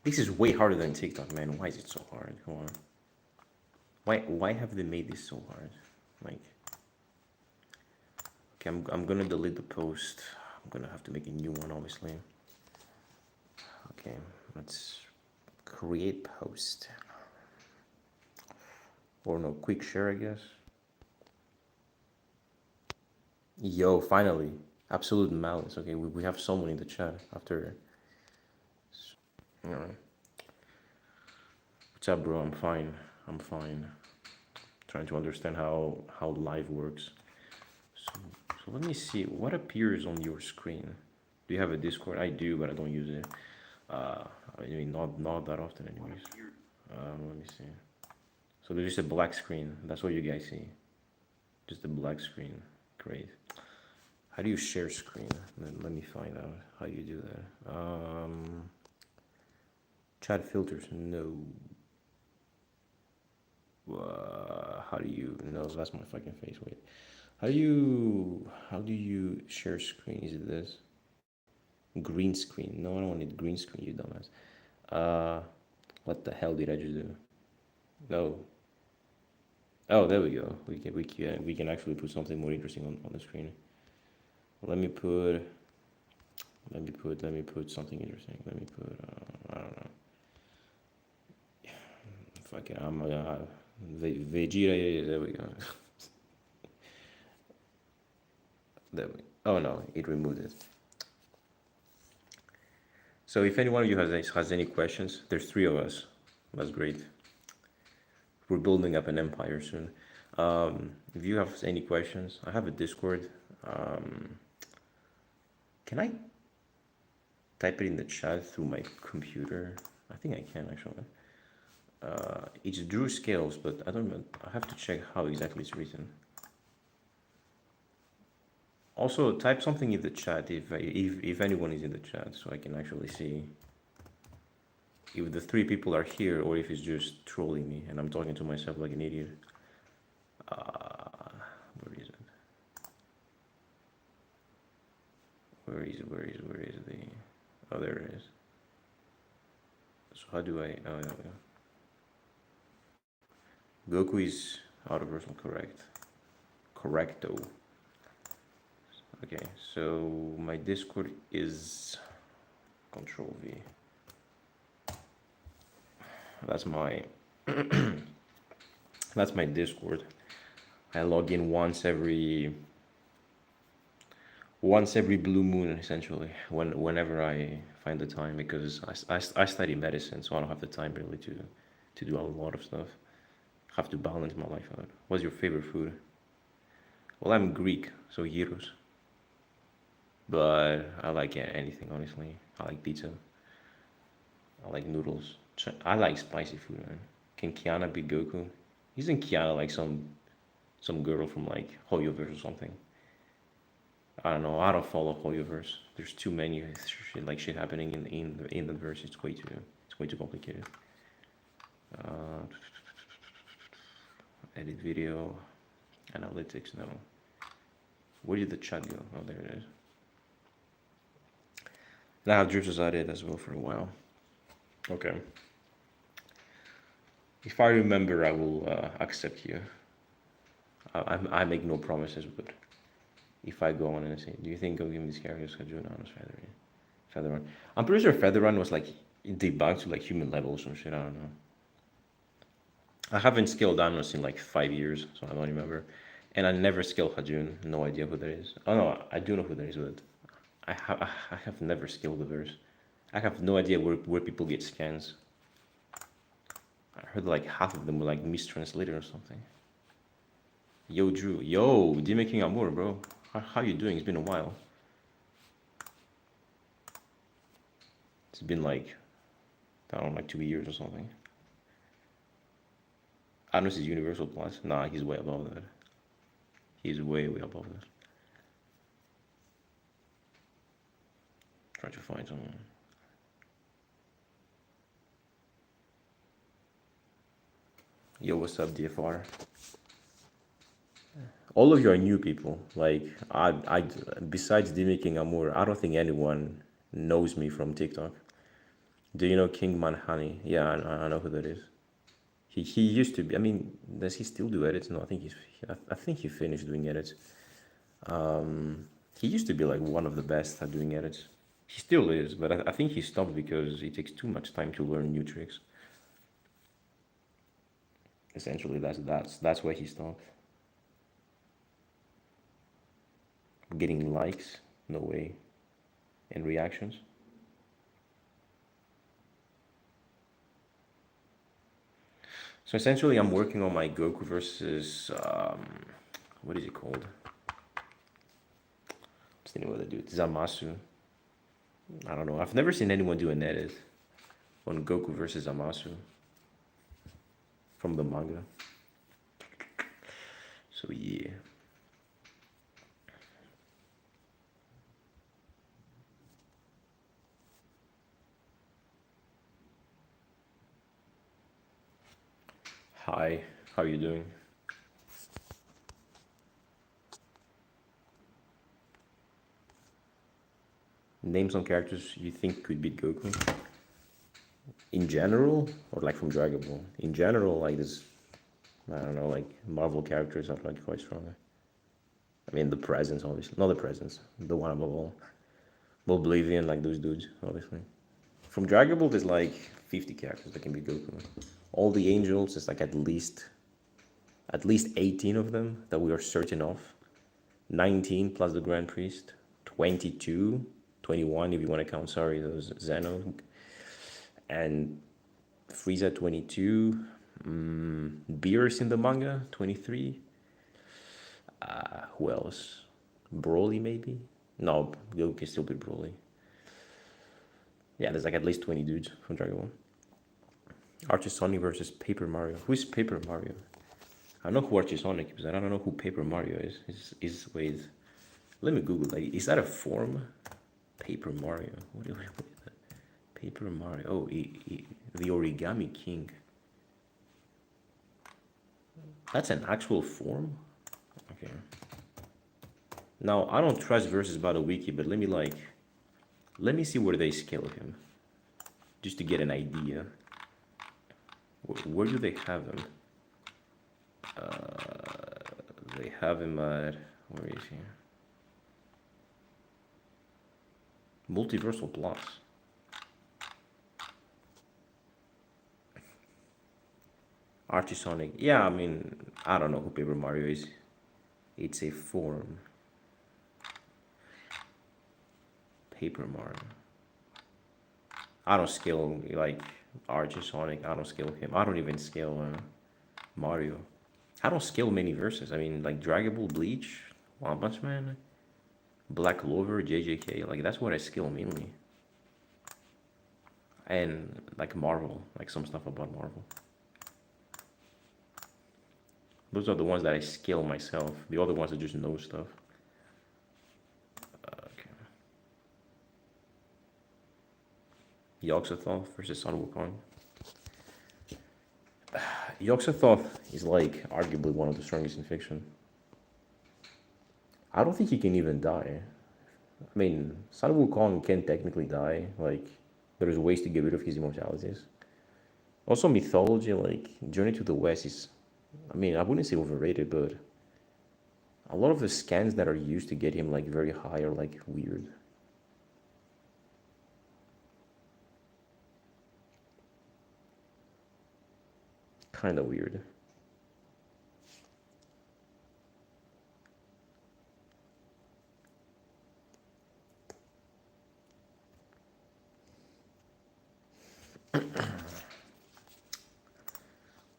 This is way harder than TikTok, man. Why is it so hard? Come on. Why have they made this so hard? Like, okay, I'm gonna delete the post. I'm gonna have to make a new one, obviously. Okay, let's create post. Or no, quick share, I guess. Yo, finally. Absolute malice. Okay, we have someone in the chat after. Alright. What's up, bro? I'm fine. I'm fine. Trying to understand how live works. So, so let me see what appears on your screen. Do you have a Discord? I do, but I don't use it. I mean, not that often, anyways. Let me see. So there's just a black screen. That's what you guys see. Just a black screen. Great. How do you share screen? Let me find out how you do that. Chat filters. No. How do you? No, that's my fucking face. Wait. How do you share screen? Is it this? Green screen. No, I don't need green screen, you dumbass. Uh, what the hell did I just do? No. Oh, there we go. We can actually put something more interesting on the screen. Let me put something interesting. Let me put I don't know. Fuck it. I'm Vegeta. There we go. Oh no, it removed it. So if any one of you has any questions, there's three of us. That's great. We're building up an empire soon. If you have any questions, I have a Discord. Can I type it in the chat through my computer? I think I can actually. It's Drew Scales, but I don't know. I have to check how exactly it's written. Also, type something in the chat if anyone is in the chat, so I can actually see if the three people are here or if it's just trolling me and I'm talking to myself like an idiot. Where is it? Where is the? Oh, there it is. So how do I? Oh, there we go. Goku is out of person, correct? Correcto. Okay, so my Discord is Control V. That's my that's my Discord. I log in once every blue moon, essentially, whenever I find the time, because I study medicine, so I don't have the time really to do a lot of stuff. I have to balance my life out. What's your favorite food? Well, I'm Greek, so gyros. But I like anything, honestly. I like pizza. I like noodles. I like spicy food, man. Can Kiana be Goku? Isn't Kiana like some girl from like Hoyoverse or something? I don't know. I don't follow Hoyoverse. There's too many shit happening in the verse. It's way too complicated. Uh, Edit video, analytics. No. Where did the chat go? Oh, there it is. And I have Drew Society as well for a while. Okay. If I remember, I will accept you. I make no promises, but if I go on and say, do you think I'll give me characters Kajuna on Featherrun? I'm pretty sure Featherrun was like debugged to like human level or some shit. I don't know. I haven't scaled Anos in like 5 years, so I don't remember. And I never scaled Hajun. No idea who that is. Oh no, I do know who that is, but I have never scaled the verse. I have no idea where people get scans. I heard like half of them were like mistranslated or something. Yo, Drew. Yo, D making Amor, bro. How you doing? It's been a while. It's been like, I don't know, like 2 years or something. Anos is Universal Plus. Nah, he's way above that. He's way above that. Trying to find someone. Yo, what's up, DFR? All of you are new people. Like, besides D making Amor, I don't think anyone knows me from TikTok. Do you know King Manhani? Yeah, I know who that is. He used to be. I mean, does he still do edits? No, I think I think he finished doing edits. He used to be like one of the best at doing edits. He still is, but I think he stopped because it takes too much time to learn new tricks. Essentially, that's why he stopped. Getting likes, no way, and reactions. So essentially, I'm working on my Goku versus what is it called? What's the name of the dude? Zamasu. I don't know. I've never seen anyone do an edit on Goku versus Zamasu from the manga. So yeah. Hi, how are you doing? Name some characters you think could beat Goku. In general, or like from Dragon Ball? In general, like this, I don't know, like Marvel characters are like quite strong. I mean, the presence, obviously. Not the presence, the one above all. Oblivion, like those dudes, obviously. From Dragon Ball, there's like 50 characters that can be Goku. All the angels, there's like at least 18 of them that we are certain of. 19 plus the Grand Priest. 22, 21 if you want to count, sorry, those Zeno. And Frieza 22. Beerus in the manga 23. Who else? Broly maybe? No, Goku can still be Broly. Yeah, there's like at least 20 dudes from Dragon Ball. Archie Sonic versus Paper Mario. Who's Paper Mario? I know who Archie Sonic is, but I don't know who Paper Mario is. Wait, let me Google. Like, is that a form? Paper Mario. What is that? Paper Mario. Oh, the Origami King. That's an actual form? Okay. Now, I don't trust versus Battle Wiki, but let me see where they scale him. Just to get an idea. Where do they have him? They have him at, where is he? Multiversal Plus. Archie Sonic. Yeah, I mean, I don't know who Paper Mario is. It's a form. Paper Mario. I don't scale like Archie Sonic. I don't scale him. I don't even scale Mario. I don't scale many verses. I mean, like Dragon Ball, Bleach, One Punch Man, Black Clover, JJK. Like that's what I scale mainly. And like Marvel, like some stuff about Marvel. Those are the ones that I scale myself. The other ones I just know stuff. Okay. Yogg-Sothoth versus Sun Wukong. Yogg-Sothoth is like arguably one of the strongest in fiction. I don't think he can even die. I mean, Sun Wukong can technically die. Like, there's ways to get rid of his immortalities. Also, mythology, like Journey to the West is, I mean, I wouldn't say overrated, but a lot of the scans that are used to get him like very high are like weird. Kind of weird.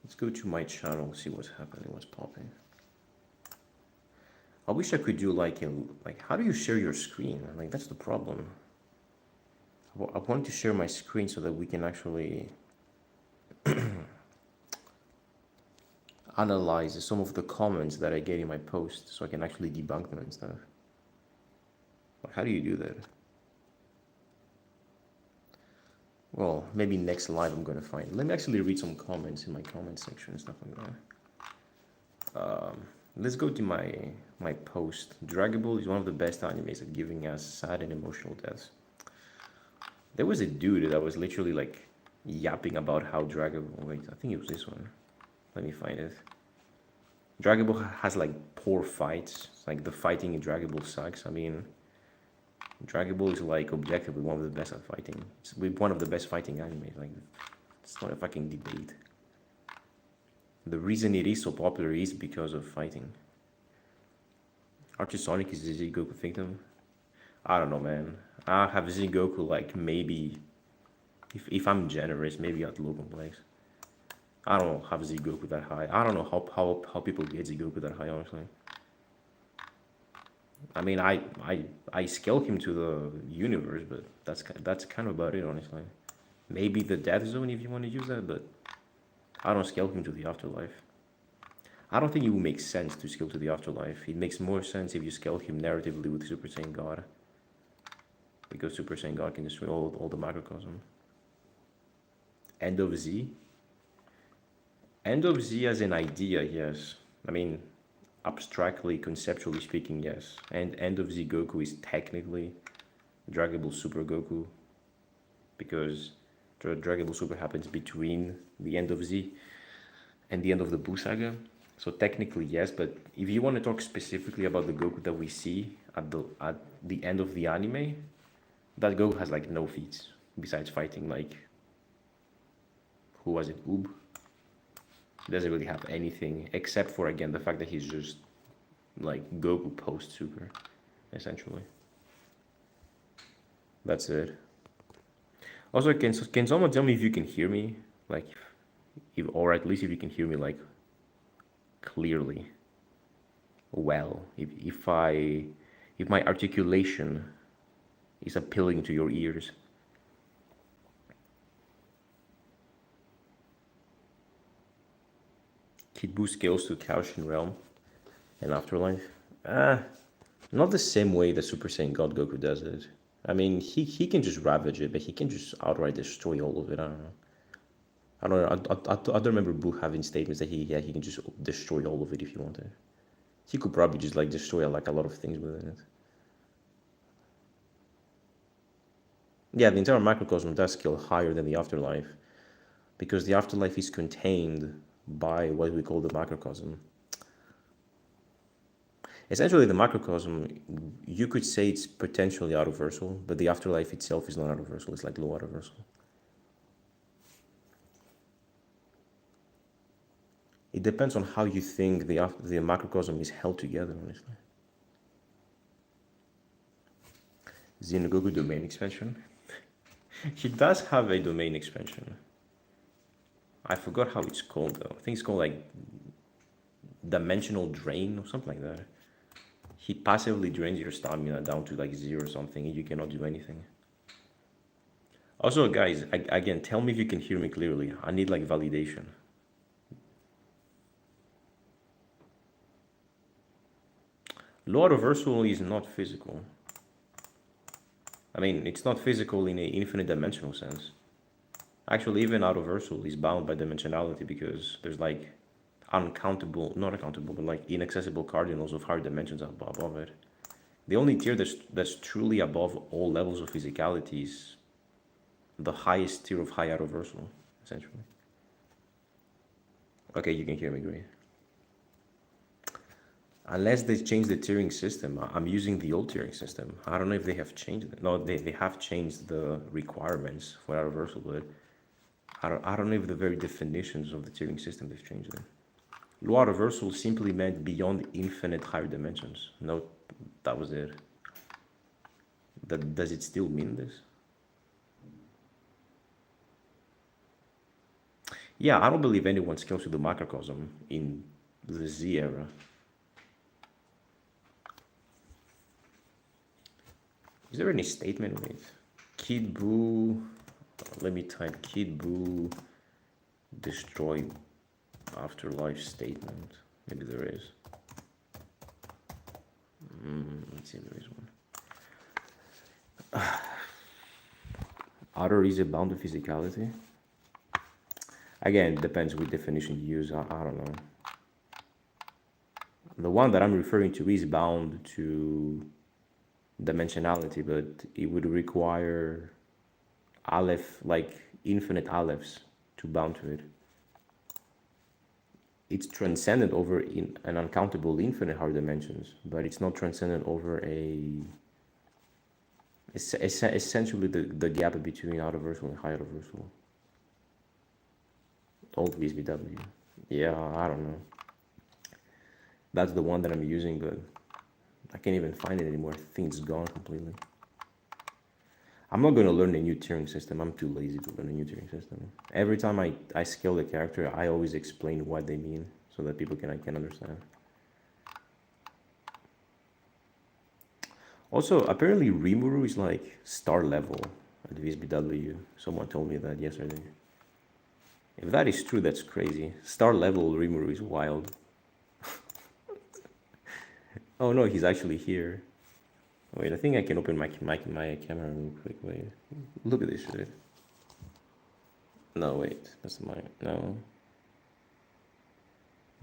Let's go to my channel, see what's happening, what's popping. I wish I could do like how do you share your screen? Like that's the problem. I want to share my screen so that we can actually analyze some of the comments that I get in my post so I can actually debunk them and stuff. How do you do that? Well, maybe next live I'm gonna find. Let me actually read some comments in my comment section and stuff like that. Let's go to my post. Dragon Ball is one of the best animes at giving us sad and emotional deaths. There was a dude that was literally like yapping about how Dragon Ball. Wait, I think it was this one. Let me find it. Dragon Ball has like poor fights. Like the fighting in Dragon Ball sucks. I mean, Dragon Ball is like objectively one of the best at fighting. It's one of the best fighting animes. Like, it's not a fucking debate. The reason it is so popular is because of fighting. Archie Sonic is the Z Goku victim. I don't know, man. I have Z Goku like maybe, if I'm generous, maybe at low complex. I don't have Z Goku that high. I don't know how people get Z Goku that high, honestly. I mean, I scale him to the universe, but that's kind of about it, honestly. Maybe the Death Zone if you want to use that, but I don't scale him to the afterlife. I don't think it would make sense to scale to the afterlife. It makes more sense if you scale him narratively with Super Saiyan God, because Super Saiyan God can destroy all the macrocosm. End of Z? End of Z as an idea, yes. I mean, abstractly, conceptually speaking, yes. And End of Z Goku is technically Dragon Ball Super Goku, because Dragon Ball Super happens between the end of Z and the end of the Buu Saga. So technically, yes, but if you want to talk specifically about the Goku that we see at the end of the anime, that Goku has like no feats besides fighting like, who was it, Oob? He doesn't really have anything except for, again, the fact that he's just like Goku post Super, essentially. That's it. Also, can someone tell me if you can hear me, like, or at least if you can hear me like clearly, well, if my articulation is appealing to your ears. Kid Buu scales to Kaoshin Realm and Afterlife. Not the same way that Super Saiyan God Goku does it. I mean, he can just ravage it, but he can just outright destroy all of it. I don't know. I don't remember Buu having statements that he can just destroy all of it if he wanted. He could probably just like destroy like a lot of things within it. Yeah, the entire macrocosm does scale higher than the afterlife, because the afterlife is contained by what we call the macrocosm. Essentially, the macrocosm, you could say it's potentially autoversal, but the afterlife itself is not autoversal. It's like low autoversal. It depends on how you think the macrocosm is held together, honestly. Xenogoku domain expansion. He does have a domain expansion. I forgot how it's called though. I think it's called like Dimensional Drain or something like that. He passively drains your stamina down to like 0 or something and you cannot do anything. Also, guys, again, tell me if you can hear me clearly. I need like validation. Low autoversal is not physical. I mean, it's not physical in an infinite dimensional sense. Actually, even autoversal is bound by dimensionality because there's like uncountable, not accountable, but like inaccessible cardinals of higher dimensions above it. The only tier that's truly above all levels of physicality is the highest tier of high autoversal, essentially. Okay, you can hear me, great. Unless they change the tiering system, I'm using the old tiering system. I don't know if they have changed it. No, they have changed the requirements for autoversal, but I don't know if the very definitions of the tiering system they've changed them. Low autoversal simply meant beyond infinite higher dimensions. No, that was it. Does it still mean this? Yeah, I don't believe anyone scales to the macrocosm in the Z era. Is there any statement with Kid Buu? Let me type Kid Buu destroy afterlife statement. Maybe there is. Let's see if there is one. Outer is a bound to physicality. Again, it depends what definition you use. I don't know. The one that I'm referring to is bound to dimensionality, but it would require Aleph, like infinite Alephs to bound to it. It's transcendent over in an uncountable infinite hard dimensions, but it's not transcendent over essentially the gap between outer versal and higher versal. Old VSBW. Yeah, I don't know. That's the one that I'm using, but I can't even find it anymore. I think it's gone completely. I'm not going to learn a new Turing system. I'm too lazy to learn a new Turing system. Every time I scale the character, I always explain what they mean so that people can understand. Also, apparently Rimuru is like star level at VSBW. Someone told me that yesterday. If that is true, that's crazy. Star level Rimuru is wild. Oh no, he's actually here. Wait, I think I can open my camera real quick. Wait, look at this shit. No, wait, that's my, no.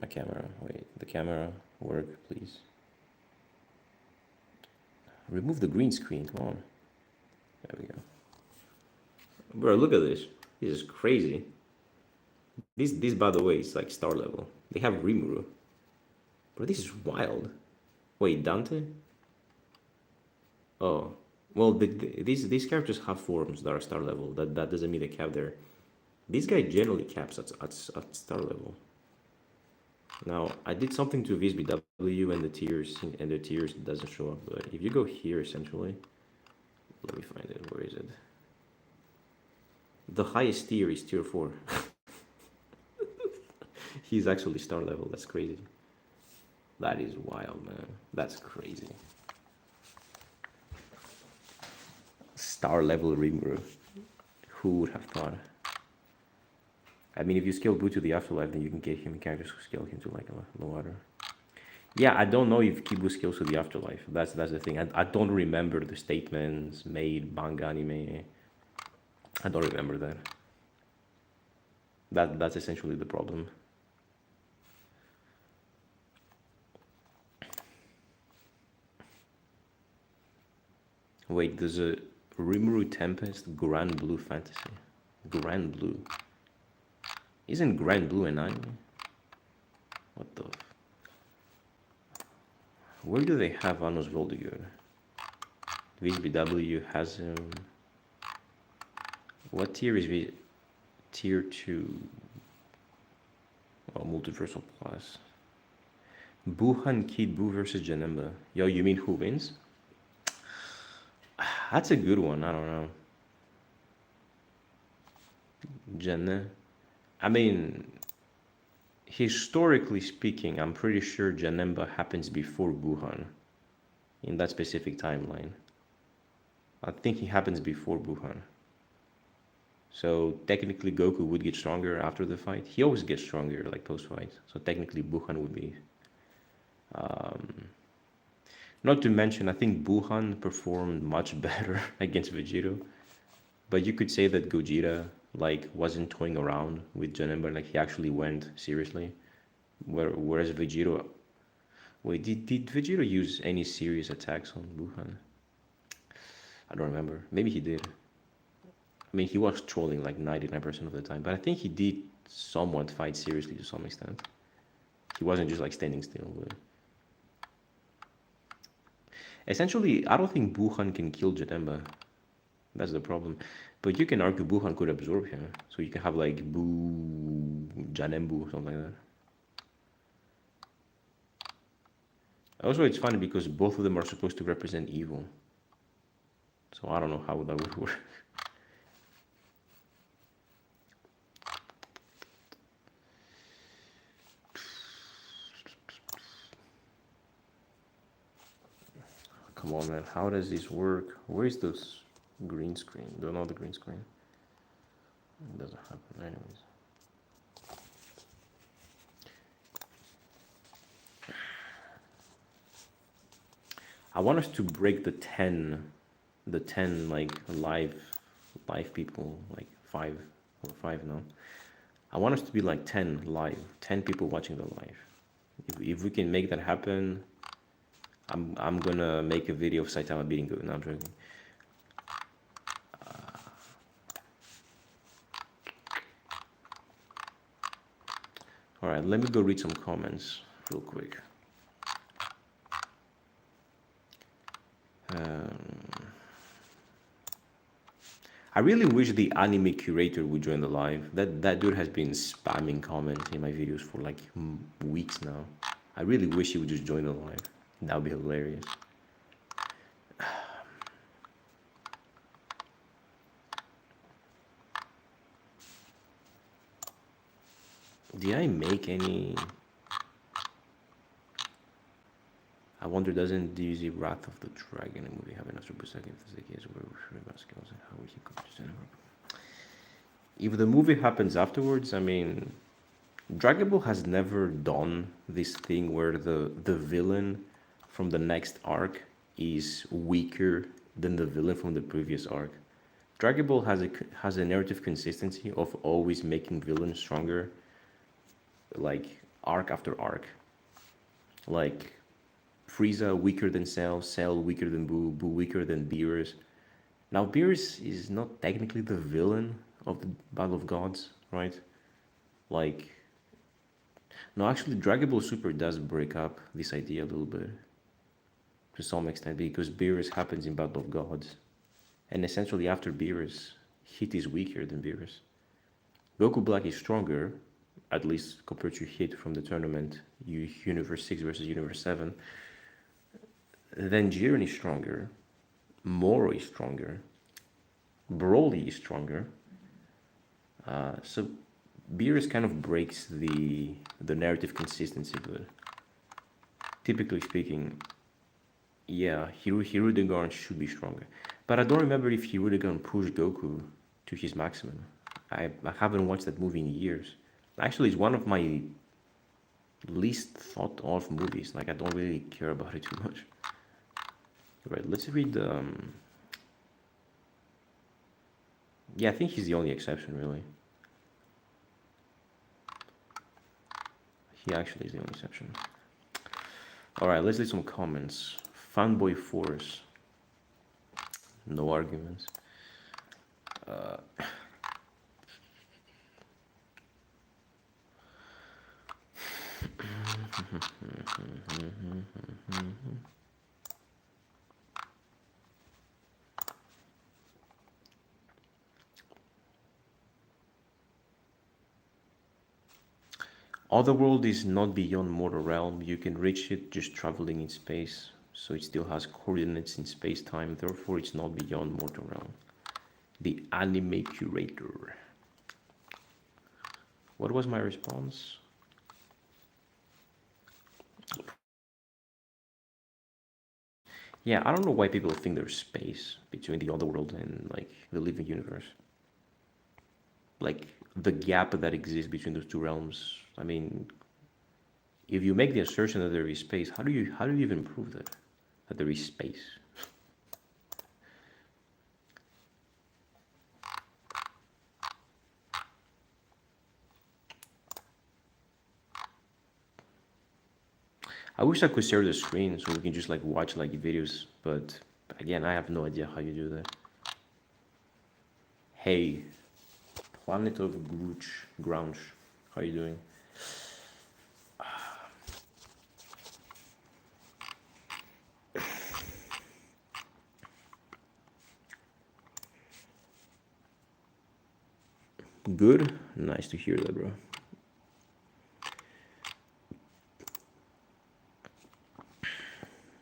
My camera, wait, the camera, work, please. Remove the green screen, come on. There we go. Bro, look at this. This is crazy. This by the way, is like star level. They have Rimuru. Bro, this is wild. Wait, Dante? Oh, well, these characters have forms that are star level. That doesn't mean they cap there. This guy generally caps at star level. Now, I did something to VSBW and the tiers doesn't show up. But if you go here, essentially, let me find it. Where is it? The highest tier is tier 4. He's actually star level. That's crazy. That is wild, man. That's crazy. Star level Rimuru. Who would have thought? I mean, if you scale Boo to the afterlife, then you can get him characters who scale him to like the water. Yeah, I don't know if Kibu scales to the afterlife. That's the thing. I don't remember the statements made manga anime. I don't remember that. That's essentially the problem. Wait, there's a Rimuru Tempest Grand Blue Fantasy. Grand Blue. Isn't Grand Blue an anime? What the? Where do they have Anos Voldigur? VSBW has him. What tier is Tier 2? Oh, Multiversal Plus. Buhan Kid Buu versus Janemba. Yo, you mean who wins? That's a good one. I don't know. Jenne. I mean, historically speaking, I'm pretty sure Janemba happens before Buhan in that specific timeline. I think he happens before Buhan. So technically Goku would get stronger after the fight. He always gets stronger like post-fight. So technically Buhan would be... not to mention, I think Buhan performed much better against Vegito. But you could say that Gogeta like wasn't toying around with Janemba, like he actually went seriously. Whereas Vegito... Wait, did Vegito use any serious attacks on Buhan? I don't remember. Maybe he did. I mean, he was trolling like 99% of the time, but I think he did somewhat fight seriously to some extent. He wasn't just like standing still. But... essentially, I don't think Buhan can kill Janemba. That's the problem. But you can argue Buhan could absorb him. So you can have like Buu, Janembu, something like that. Also, it's funny because both of them are supposed to represent evil. So I don't know how that would work. Come on, man. How does this work? Where is this green screen? Don't know the green screen. It doesn't happen anyways. I want us to break the 10 like live people, like 5 now. I want us to be like 10 live, 10 people watching the live. If we can make that happen, I'm gonna make a video of Saitama beating Goku. No, I'm joking. All right, let me go read some comments real quick. I really wish the anime curator would join the live. That dude has been spamming comments in my videos for like weeks now. I really wish he would just join the live. That would be hilarious. Did I make any? I wonder, doesn't DZ Wrath of the Dragon movie have enough to percent if that's the case? Where about skills and how would he go to? If the movie happens afterwards, I mean, Dragon Ball has never done this thing where the villain from the next arc is weaker than the villain from the previous arc. Dragon Ball has a narrative consistency of always making villains stronger, like arc after arc. Like Frieza weaker than Cell, Cell weaker than Boo, Boo weaker than Beerus. Now Beerus is not technically the villain of the Battle of Gods, right? Like, no, actually Dragon Ball Super does break up this idea a little bit to some extent because Beerus happens in Battle of Gods, and essentially after Beerus, Hit is weaker than Beerus. Goku Black is stronger, at least compared to Hit from the tournament, Universe 6 versus Universe 7. Then Jiren is stronger, Moro is stronger, Broly is stronger. So Beerus kind of breaks the narrative consistency, but typically speaking, yeah, Hirudegarn should be stronger. But I don't remember if Hirudegarn pushed Goku to his maximum. I haven't watched that movie in years. Actually, it's one of my least thought of movies. Like, I don't really care about it too much. Right, let's read the... yeah, I think he's the only exception, really. He actually is the only exception. Alright, let's read some comments. Fanboy Force. No arguments. Otherworld is not beyond mortal realm. You can reach it just traveling in space. So it still has coordinates in space-time. Therefore, it's not beyond mortal realm. The anime curator. What was my response? Yeah, I don't know why people think there's space between the otherworld and like the living universe. Like the gap that exists between those two realms. I mean, if you make the assertion that there is space, how do you even prove that there is space? I wish I could share the screen so we can just like watch like videos, but again, I have no idea how you do that. Hey, Planet of Grunge, how you doing? Good? Nice to hear that, bro.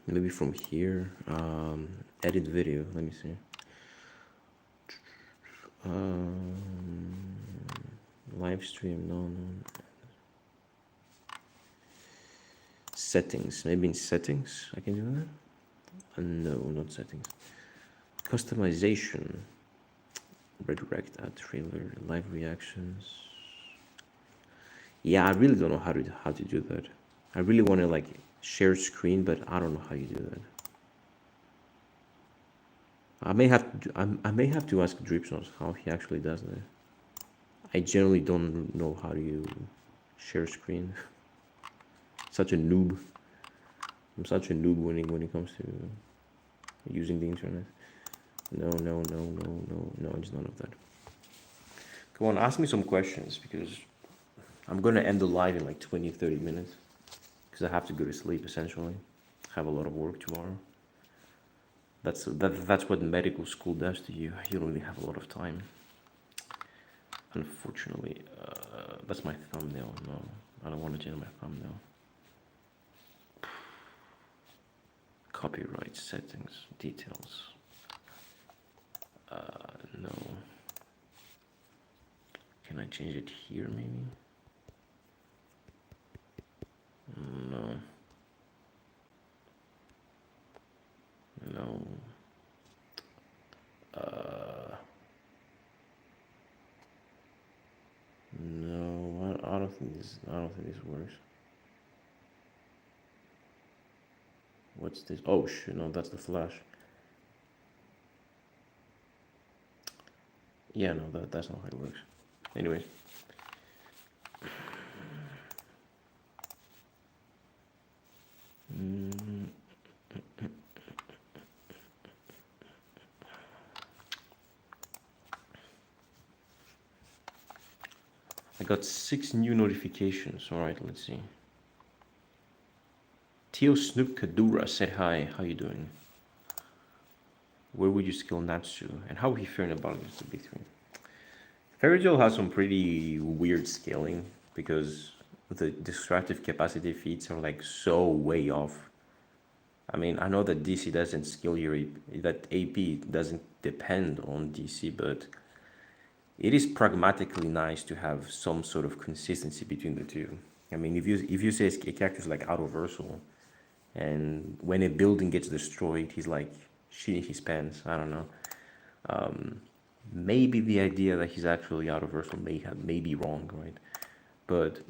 Maybe from here, edit video, let me see. Live stream, no. Settings, maybe in settings I can do that? No, not settings. Customization, redirect add trailer, live reactions. Yeah, I really don't know how to do that. I really want to like share screen, but I don't know how you do that. I may have to ask Dripsons how he actually does that. I generally don't know how do you share screen. Such a noob. I'm such a noob when it comes to using the internet. No, it's none of that. Come on, ask me some questions because I'm gonna end the live in like 20, 30 minutes because I have to go to sleep essentially. I have a lot of work tomorrow. That's what medical school does to you. You don't really have a lot of time. Unfortunately, that's my thumbnail. No, I don't want to change my thumbnail. Copyright settings, details. No. Can I change it here maybe? No. No. No, I don't think this works. What's this? Oh shit, no, that's the flash. Yeah, no, that's not how it works. Anyways. I got 6 new notifications. Alright, let's see. Teo Snoop Kadura said hi, how you doing? Where would you skill Natsu? And how are he faring about against the big three? Fairy Tail has some pretty weird scaling because the destructive capacity feats are like so way off. I mean, I know that DC doesn't scale your AP, that AP doesn't depend on DC, but it is pragmatically nice to have some sort of consistency between the two. I mean, if you say a character is like autoversal, and when a building gets destroyed, he's like shitting his pants. I don't know. Maybe the idea that he's actually autoversal may be wrong, right? But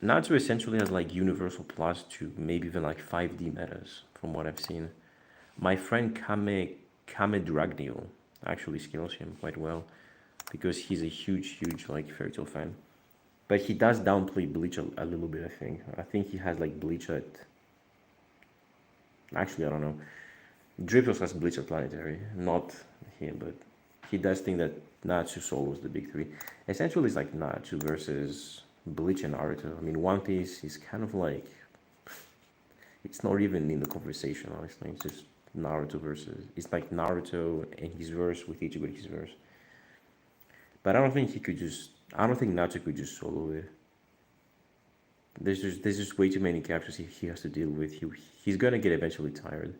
Natsu essentially has like universal plus to maybe even like 5D metas from what I've seen. My friend Kame Dragneel actually scales him quite well because he's a huge like Fairy Tail fan. But he does downplay Bleach a little bit, I think. I think he has like Bleach at... Actually, I don't know. Driptos has Bleach at Planetary, not him, but he does think that Natsu Soul was the big three. Essentially, it's like Natsu versus Bleach and Naruto. I mean, One Piece is kind of like... It's not even in the conversation, honestly. It's just Naruto versus... It's like Naruto and his verse with Ichigo and his verse. But I don't think he could just... I don't think Natsu could just solo it. There's just way too many characters he has to deal with. He's gonna get eventually tired.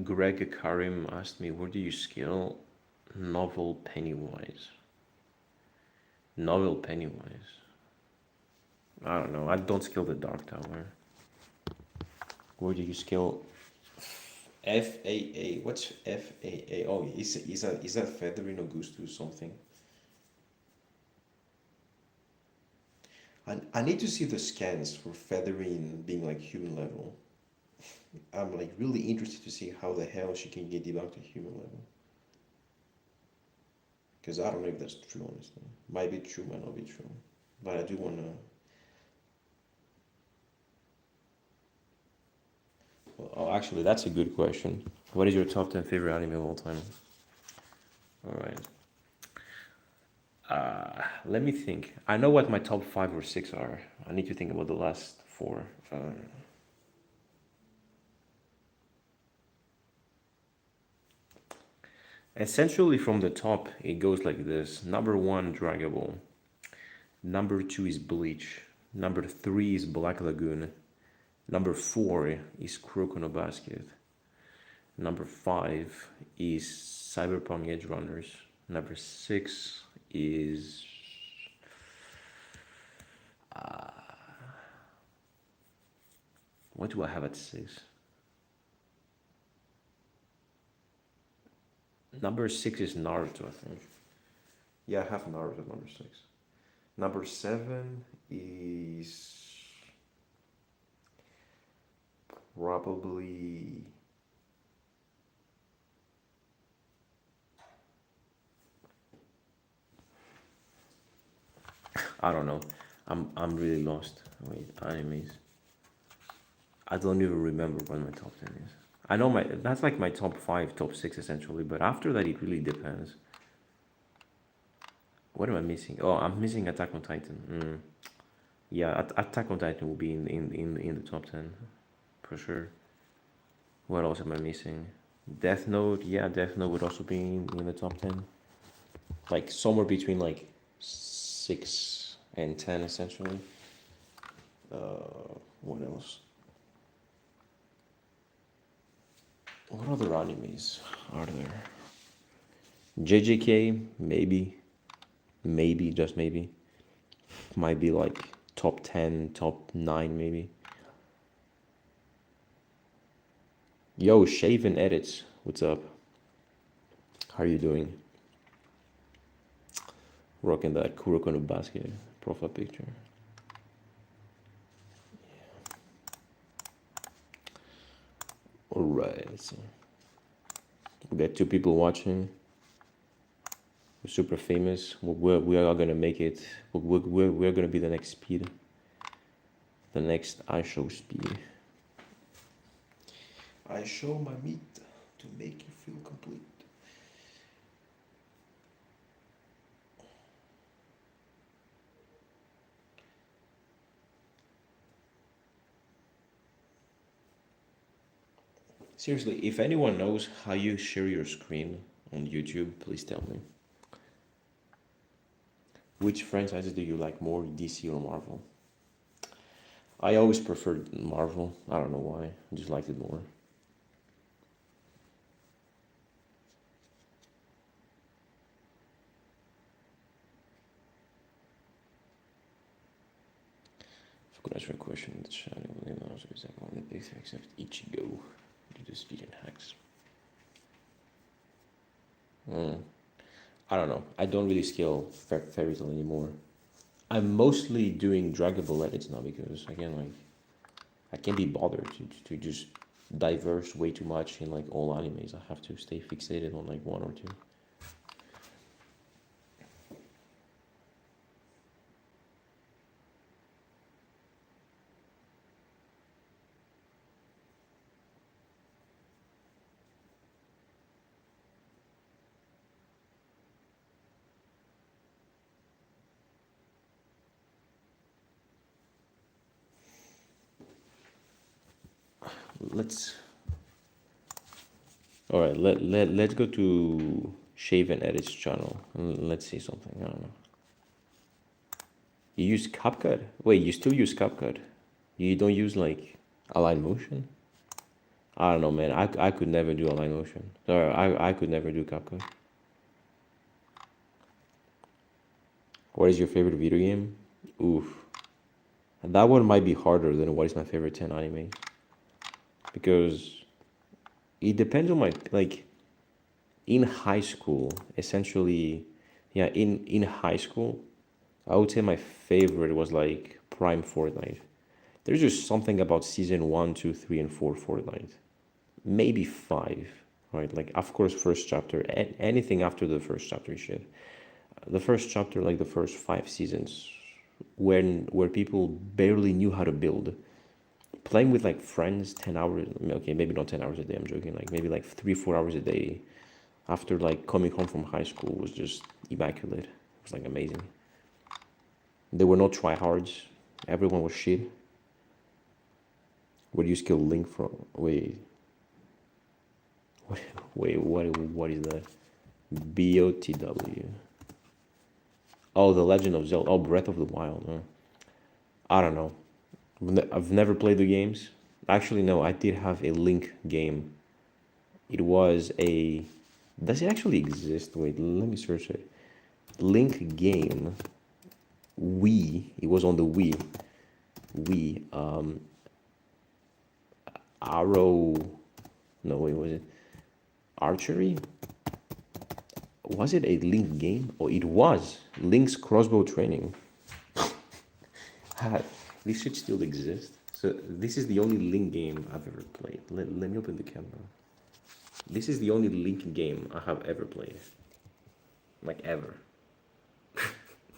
Greg Karim asked me, where do you scale Novel Pennywise? Novel Pennywise. I don't know. I don't scale the Dark Tower. Where do you scale FAA? What's FAA? Oh, is that Feathering Augusto something? I need to see the scans for Feathering being like human level. I'm like really interested to see how the hell she can get debugged to human level. Because I don't know if that's true, honestly. Might be true, might not be true. But I do want to... Oh, actually, that's a good question. What is your top 10 favorite anime of all time? Alright. Let me think. I know what my top 5 or 6 are. I need to think about the last 4. Essentially, from the top, it goes like this. Number 1, Dragon Ball. Number 2 is Bleach. Number 3 is Black Lagoon. Number 4 is Kuroko no Basket. Number 5 is Cyberpunk Edge Runners. Number 6 is... what do I have at 6? Number 6 is Naruto, I think. Yeah, I have Naruto number 6. Number 7 is... probably... I don't know. I'm really lost. Wait, animes. I don't even remember what my top 10 is. I know that's like my top 5, top 6 essentially, but after that it really depends. What am I missing? Oh, I'm missing Attack on Titan. Yeah, Attack on Titan will be in the top 10 for sure. What else am I missing? Death Note. Yeah, Death Note would also be in the top 10. Like somewhere between like 6 and 10 essentially. What else? What other animes are there? JJK, maybe, just maybe. Might be like top 10, top 9 maybe. Yo, Shaven Edits, what's up? How are you doing? Rocking that Kuroko no Basket profile picture. Alright, let's see. We got 2 people watching. We're super famous. We are gonna make it. We're gonna be the next Speed. The next IShowSpeed. I show my meat to make you feel complete. Seriously, if anyone knows how you share your screen on YouTube, please tell me. Which franchises do you like more, DC or Marvel? I always preferred Marvel. I don't know why. I just liked it more. If I could answer a question in the chat, I would name also exactly one big thing except Ichigo due to speed and hacks. I don't know. I don't really scale Fairy Tail anymore. I'm mostly doing Dragon Ball edits now because again, like, I can't be bothered to just diverse way too much in like all animes. I have to stay fixated on like one or two. Let's. All right, let's go to Shaven Edits channel and let's see something. I don't know. You use CapCut? Wait, you still use CapCut? You don't use like Align Motion? I don't know, man. I could never do Align Motion. Sorry, I could never do CapCut. What is your favorite video game? Oof. That one might be harder than what is my favorite 10 anime. Because it depends on my, like, in high school, essentially, yeah, in high school, I would say my favorite was like Prime Fortnite. There's just something about season 1, 2, 3, and 4 Fortnite. Maybe 5, right? Like, of course, first chapter, anything after the first chapter is shit. The first chapter, like the first 5 seasons, where people barely knew how to build. Playing with like friends 10 hours, okay, maybe not 10 hours a day, I'm joking, like maybe like 3-4 hours a day after like coming home from high school was just immaculate. It was like amazing. There were no tryhards. Everyone was shit. Where do you skill Link from? Wait, what is that? BOTW. Oh, The Legend of Zelda. Oh, Breath of the Wild. Huh? I don't know. I've never played the games. Actually, no, I did have a Link game. It was a... Does it actually exist? Wait, let me search it. Link game. Wii. It was on the Wii. Wii. Arrow... No, wait, was it? Archery? Was it a Link game? Oh, it was. Link's crossbow training. This should still exist. So this is the only Link game I've ever played. Let me open the camera. This is the only Link game I have ever played. Like, ever.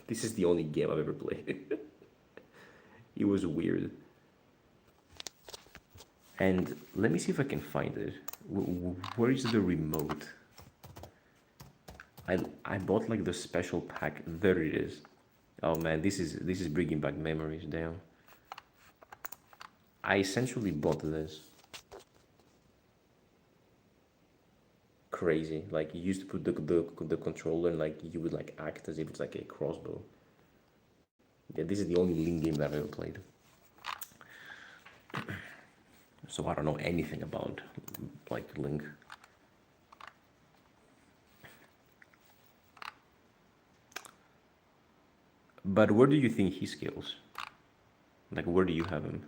This is the only game I've ever played. It was weird. And let me see if I can find it. Where is the remote? I bought like the special pack. There it is. Oh man, this is bringing back memories. Damn. I essentially bought this. Crazy. Like you used to put the controller and like you would like act as if it's like a crossbow. Yeah, this is the only Link game that I've ever played. So I don't know anything about like Link. But where do you think he scales? Like where do you have him?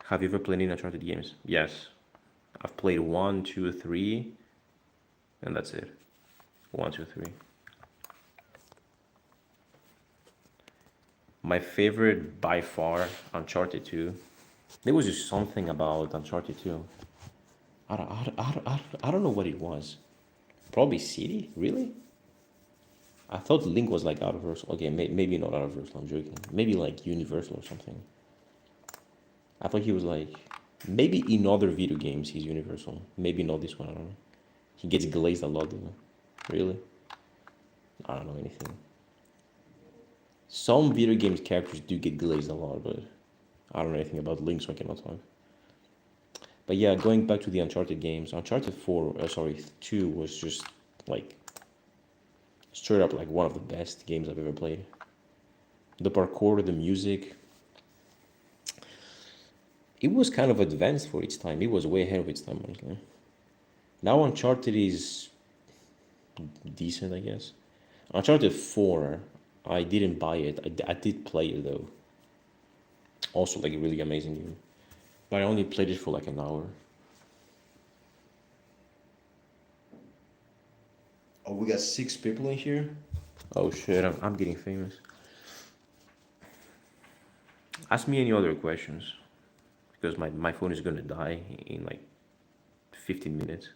Have you ever played any Uncharted games? Yes. I've played 1, 2, 3, and that's it. 1, 2, 3. My favorite by far, Uncharted 2. There was just something about Uncharted 2. I don't know what it was. Probably City? Really? I thought Link was like out of Universal. Okay, maybe not out of Universal, I'm joking. Maybe like Universal or something. I thought he was like... Maybe in other video games he's Universal. Maybe not this one, I don't know. He gets glazed a lot, though. Really? I don't know anything. Some video games characters do get glazed a lot, but I don't know anything about Link, so I cannot talk. But yeah, going back to the Uncharted games, Uncharted 2 was just like straight up like one of the best games I've ever played. The parkour, the music, it was kind of advanced for its time. It was way ahead of its time, honestly. Now Uncharted is decent, I guess. Uncharted 4, I didn't buy it. I did play it though. Also like a really amazing game. But I only played it for like an hour. Oh, we got 6 people in here? Oh shit, I'm getting famous. Ask me any other questions. Because my phone is gonna die in like 15 minutes.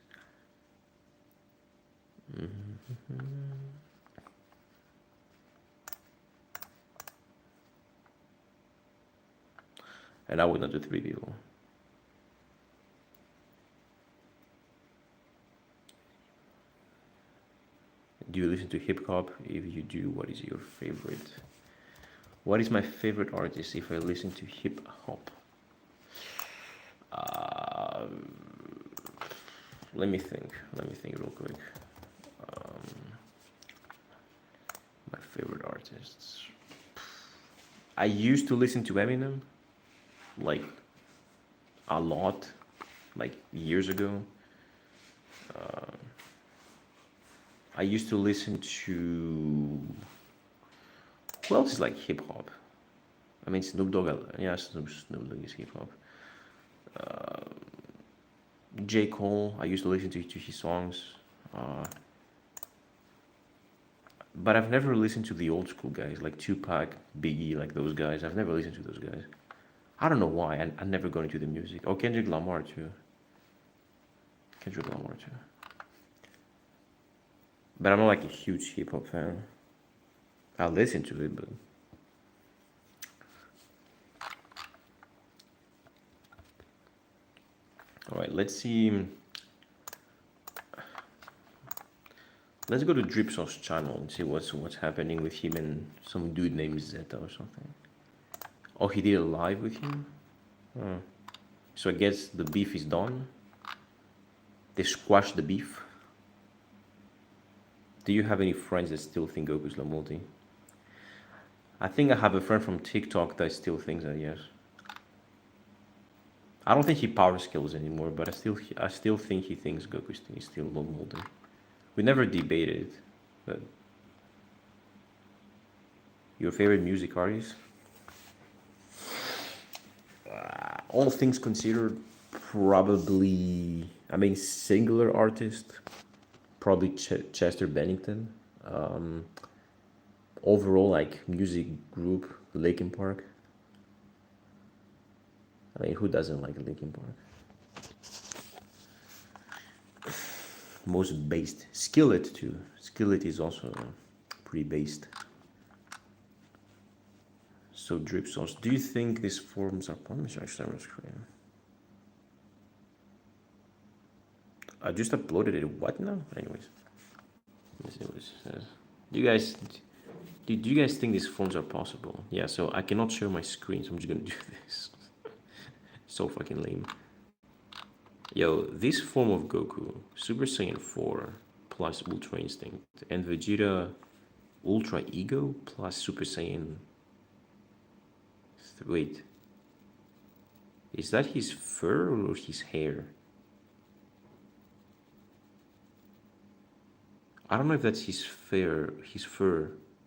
And I would not do 3 people. Do you listen to hip hop? If you do, what is your favorite? What is my favorite artist if I listen to hip hop? Let me think real quick. My favorite artists. I used to listen to Eminem, like a lot, like years ago. I used to listen to... Who else is like hip hop? I mean, Snoop Dogg. Yeah, Snoop Dogg is hip hop. J. Cole. I used to listen to his songs. But I've never listened to the old school guys like Tupac, Biggie, like those guys. I've never listened to those guys. I don't know why. I never got into the music. Oh, Kendrick Lamar too. Kendrick Lamar too. But I'm not like a huge hip hop fan. I'll listen to it, but all right. Let's see. Let's go to Dripsauce channel and see what's happening with him and some dude named Zeta or something. Oh, he did a live with him. Oh. So I guess the beef is done. They squashed the beef. Do you have any friends that still think Goku's low multi? I think I have a friend from TikTok that still thinks that, yes. I don't think he power skills anymore, but I still think he thinks Goku is still low multi. We never debated, but your favorite music artist? All things considered, probably. I mean, singular artist, probably Chester Bennington. Overall, like music group, Linkin Park. I mean, who doesn't like Linkin Park? Most based. Skillet too. Skillet is also pretty based. So drip sauce. Do you think these forms are punished? Actually, on screen. I just uploaded it. What now? Anyways, let's see what it says. Do you guys think these forms are possible? Yeah. So I cannot share my screen, so I'm just gonna do this. So fucking lame. Yo, this form of Goku, Super Saiyan 4 plus Ultra Instinct, and Vegeta Ultra Ego plus Super Saiyan. Wait. Is that his fur or his hair? I don't know if that's his fur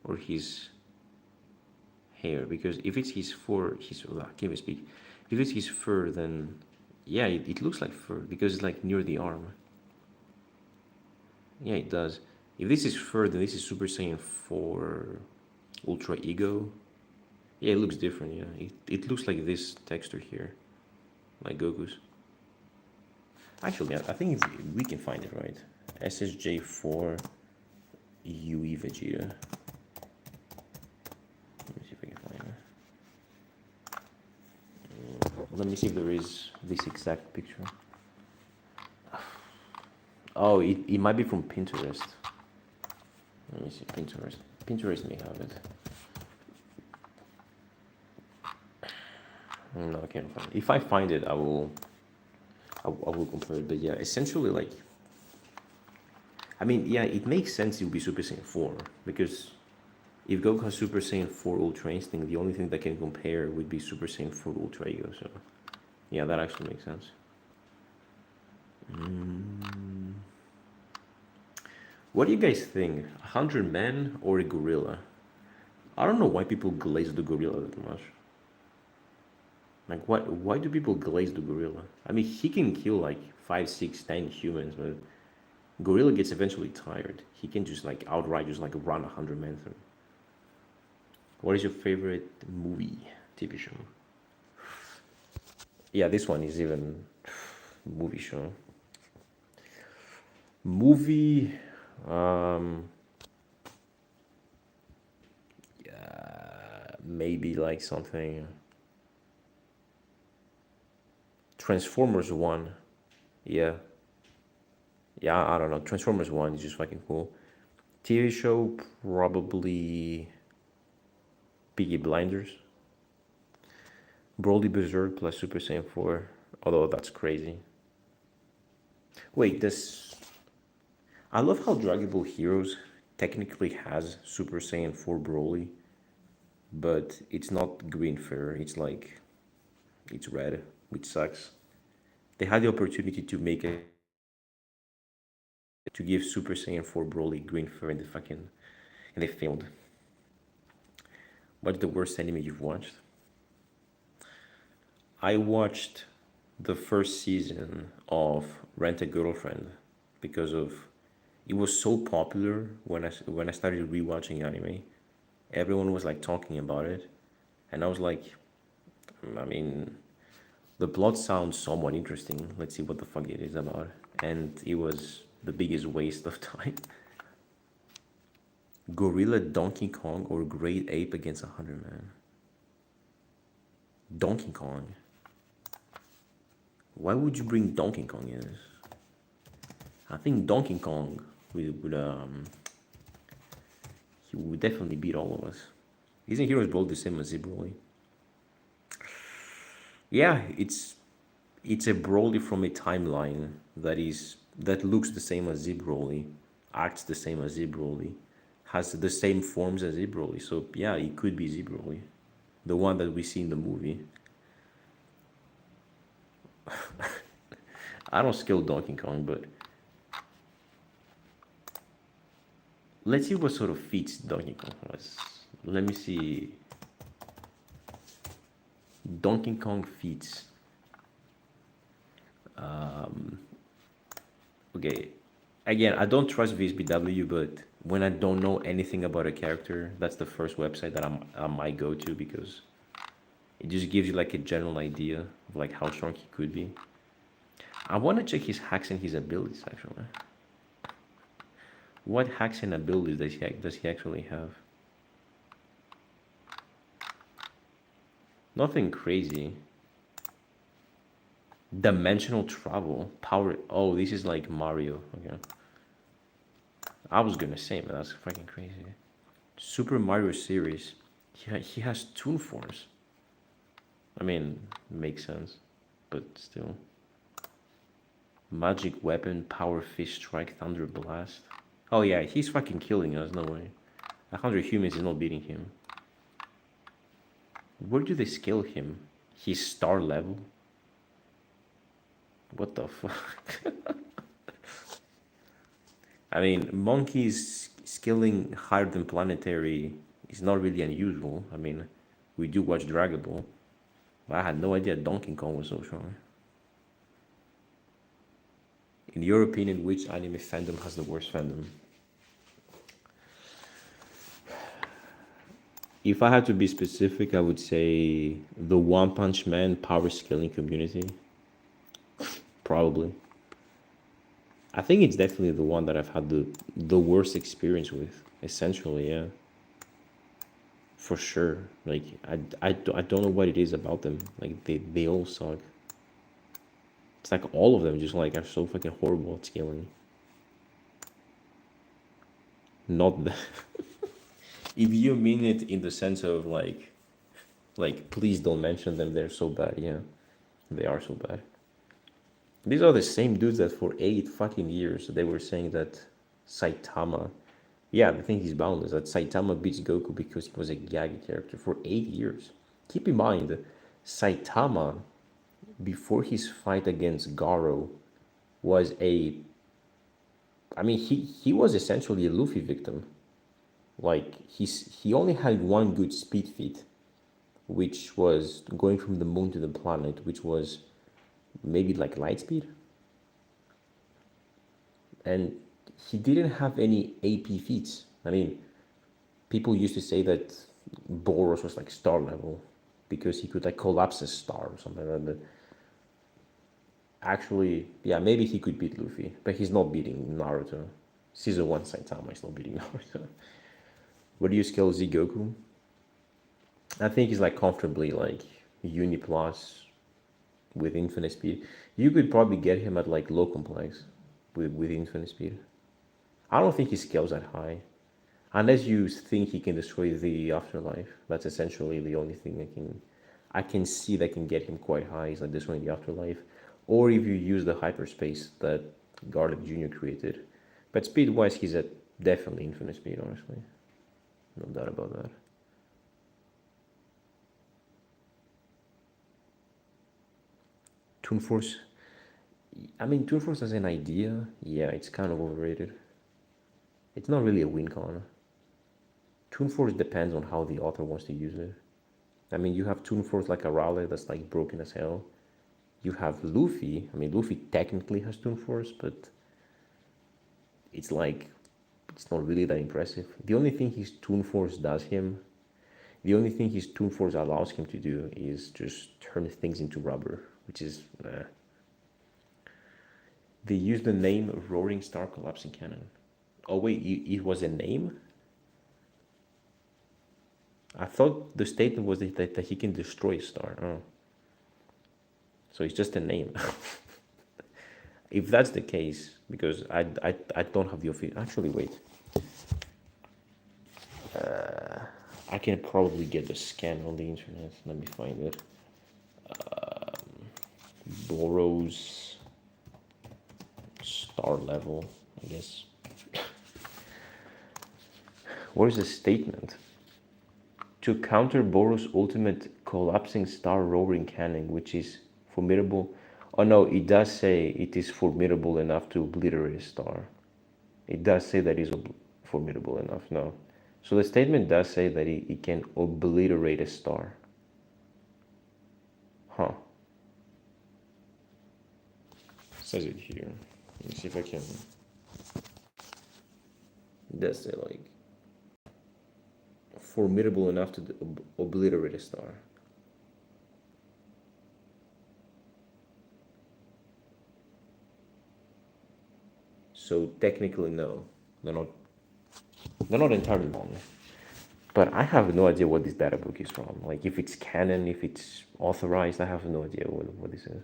or his hair, because if it's his fur, can't even speak. If it's his fur, then yeah, it looks like fur because it's like near the arm. Yeah, it does. If this is fur, then this is Super Saiyan 4 Ultra Ego. Yeah, it looks different, yeah. It looks like this texture here, like Goku's. Actually, I think we can find it, right? SSJ4 UE Vegeta. Let me see if I can find it. Let me see if there is this exact picture. Oh, it might be from Pinterest. Let me see, Pinterest. Pinterest may have it. No, I can't find it. If I find it, I will compare it. But yeah, essentially, like, I mean, yeah, it makes sense it would be Super Saiyan 4, because if Goku has Super Saiyan 4 Ultra Instinct, the only thing that can compare would be Super Saiyan 4 Ultra Ego, so yeah, that actually makes sense. What do you guys think? 100 men or a gorilla? I don't know why people glaze the gorilla that much. Like, why do people glaze the gorilla? I mean, he can kill like 5, 6, 10 humans, but gorilla gets eventually tired. He can just like outright just like run 100 men through. What is your favorite movie, TV show? Yeah, this one is even movie show. Movie, yeah, maybe like something. Transformers 1, yeah. Yeah, I don't know. Transformers 1 is just fucking cool. TV show, probably Peaky Blinders. Broly Berserk plus Super Saiyan 4, although that's crazy. Wait, this... I love how Dragon Ball Heroes technically has Super Saiyan 4 Broly, but it's not green fur, it's like... it's red, which sucks. They had the opportunity to make it... to give Super Saiyan 4 Broly green fur and they failed. What's the worst anime you've watched? I watched the first season of Rent a Girlfriend because of it was so popular when I started rewatching anime. Everyone was like talking about it, and I was like, I mean, the plot sounds somewhat interesting. Let's see what the fuck it is about. And it was the biggest waste of time. Gorilla, Donkey Kong, or Great Ape against 100 Man? Donkey Kong. Why would you bring Donkey Kong in this? I think Donkey Kong he would definitely beat all of us. Isn't Heroes Brawl the same as Broly? Yeah, it's a Broly from a timeline that looks the same as Broly, acts the same as Broly, has the same forms as Broly. So yeah, it could be Broly, the one that we see in the movie. I don't skill Donkey Kong, but let's see what sort of feats Donkey Kong has. Let me see. Donkey Kong feats. Okay, again, I don't trust VSBW, but when I don't know anything about a character, that's the first website that I might go to, because it just gives you like a general idea of like how strong he could be. I want to check his hacks and his abilities actually. What hacks and abilities does he actually have? Nothing crazy. Dimensional travel, power. Oh, this is like Mario. Okay. I was gonna say, but that's fucking crazy. Super Mario series. He has Toon Force. I mean, makes sense, but still. Magic weapon, power fish strike, thunder blast. Oh yeah, he's fucking killing us. No way. 100 humans is not beating him. Where do they scale him? He's star level. What the fuck? I mean, monkeys scaling higher than planetary is not really unusual. I mean, we do watch Dragon Ball. But I had no idea Donkey Kong was so strong. In your opinion, which anime fandom has the worst fandom? If I had to be specific, I would say the One Punch Man power scaling community. Probably. I think it's definitely the one that I've had the worst experience with. Essentially, yeah. For sure. Like I don't know what it is about them. Like they all suck. It's like all of them just like are so fucking horrible at scaling. Not that. If you mean it in the sense of like please don't mention them, they're so bad, yeah. They are so bad. These are the same dudes that for 8 fucking years they were saying that Saitama, yeah, the thing he's bound is that Saitama beats Goku because he was a gag character for 8 years. Keep in mind, Saitama, before his fight against Garo, was a, I mean, he was essentially a Luffy victim. Like he only had one good speed feat, which was going from the moon to the planet, which was maybe like light speed, and he didn't have any AP feats. I mean, people used to say that Boros was like star level because he could like collapse a star or something like that. But actually, yeah, maybe he could beat Luffy, but he's not beating Naruto. Season 1 Saitama is not beating Naruto. What do you scale Z Goku? I think he's like comfortably like Uni Plus with infinite speed. You could probably get him at like low complex with infinite speed. I don't think he scales that high. Unless you think he can destroy the afterlife. That's essentially the only thing I can see that can get him quite high is like destroying the afterlife. Or if you use the hyperspace that Garlic Jr. created. But speed wise he's at definitely infinite speed, honestly. No doubt about that. Toon Force. I mean, Toon Force as an idea, yeah, it's kind of overrated. It's not really a win con. Toon Force depends on how the author wants to use it. I mean, you have Toon Force like a Raleigh that's like broken as hell. You have Luffy. I mean, Luffy technically has Toon Force, but it's like it's not really that impressive. The only thing his Toon Force does him, the only thing his Toon Force allows him to do is just turn things into rubber, which is They use the name Roaring Star Collapsing Cannon. Oh wait, it was a name? I thought the statement was that he can destroy a star. Oh. So it's just a name. If that's the case, because I don't have the official. Actually, wait. I can probably get the scan on the internet. Let me find it. Boros star level, I guess. What is the statement? To counter Boros' ultimate collapsing star roaring cannon, which is formidable. Oh no, it does say it is formidable enough to obliterate a star. It does say that it's formidable enough, no. So the statement does say that it can obliterate a star. Huh. It says it here. Let me see if I can. It does say like formidable enough to obliterate a star. So technically, no. They're not they're not entirely wrong. But I have no idea what this data book is from. Like if it's canon, if it's authorized, I have no idea what this is.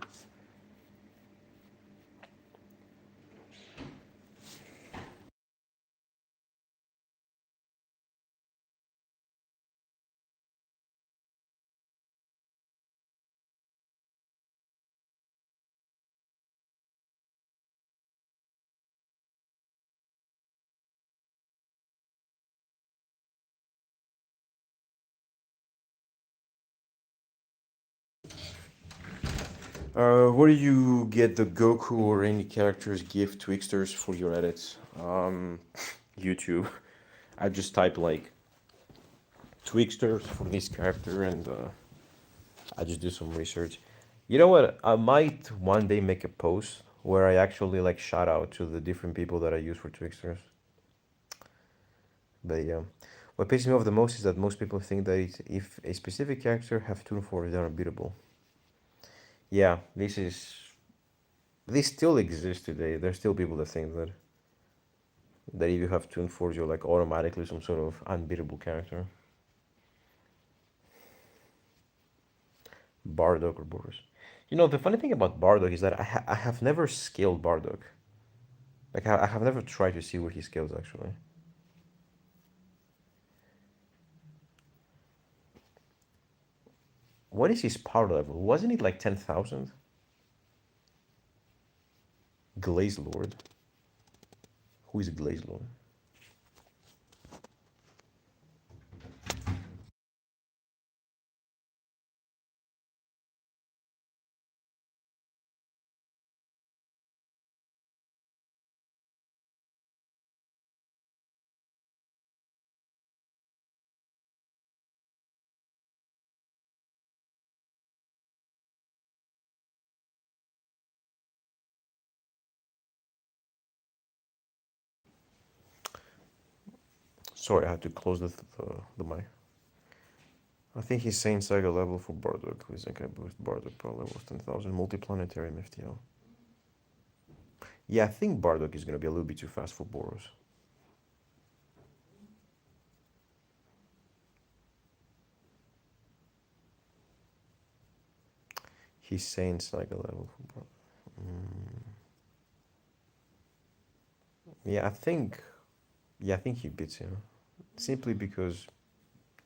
Where do you get the Goku or any characters give Twixters for your edits? YouTube. I just type like Twixters for this character and I just do some research. You know what? I might one day make a post where I actually like shout out to the different people that I use for Twixters. But yeah, what pisses me off the most is that most people think that if a specific character have tune for, they're unbeatable. Yeah, this still exists today. There's still people that think that if you have tune force, you're like automatically some sort of unbeatable character. Bardock or Boros. You know, the funny thing about Bardock is that I have never scaled Bardock. Like I have never tried to see where he scales actually. What is his power level? Wasn't it like 10,000? Glaze Lord. Who is Glaze Lord? Sorry, I had to close the mic. I think he's saying Saga level for Bardock. Who is that guy boost Bardock power level 10,000 multiplanetary MFTL. Yeah, I think Bardock is gonna be a little bit too fast for Boros. He's saying Saga level for Bardock. Yeah, I think. Yeah, I think he beats him simply because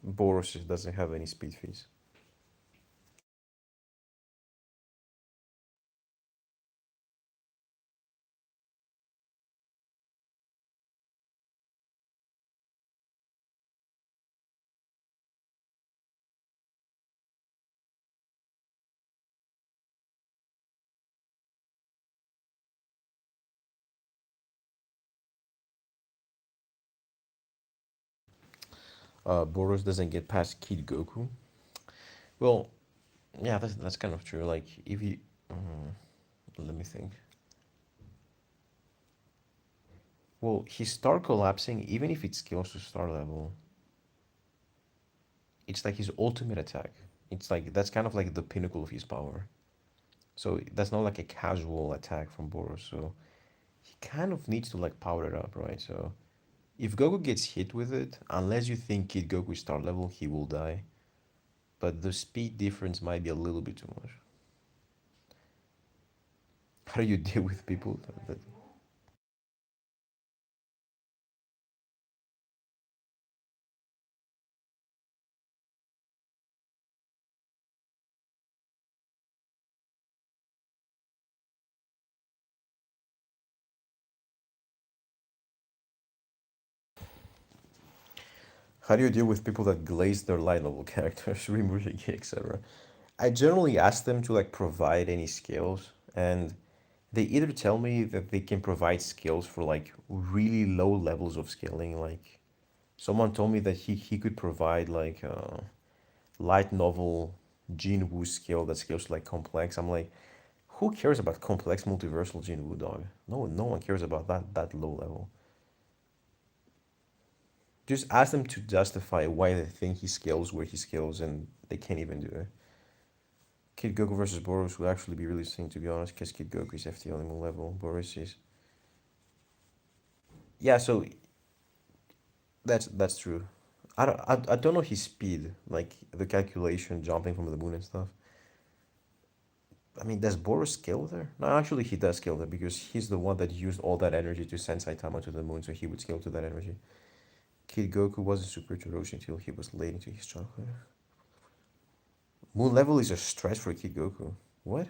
Boros doesn't have any speed fees. Boros doesn't get past Kid Goku. Well, yeah, that's kind of true. Like if you, let me think. Well, his star collapsing, even if it scales to star level, it's like his ultimate attack. It's like that's kind of like the pinnacle of his power. So that's not like a casual attack from Boros. So he kind of needs to like power it up, right? So if Goku gets hit with it, unless you think Kid Goku is star level, he will die. But the speed difference might be a little bit too much. How do you deal with people that how do you deal with people that glaze their light level characters, Rimuriki, etc.? I generally ask them to like provide any skills, and they either tell me that they can provide skills for like really low levels of scaling. Like someone told me that he could provide like light novel Jinwoo skill that scales to like complex. I'm like, who cares about complex multiversal Jinwoo, dog? No one cares about that low level. Just ask them to justify why they think he scales where he scales, and they can't even do it. Kid Goku versus Boros would actually be really interesting, to be honest, because Kid Goku is FTL level. Boros is. Yeah, so That's true. I don't know his speed, like the calculation, jumping from the moon and stuff. I mean, does Boros scale there? No, actually, he does scale there because he's the one that used all that energy to send Saitama to the moon, so he would scale to that energy. Kid Goku wasn't superior to Roshi until he was late into his childhood. Moon level is a stretch for Kid Goku. What?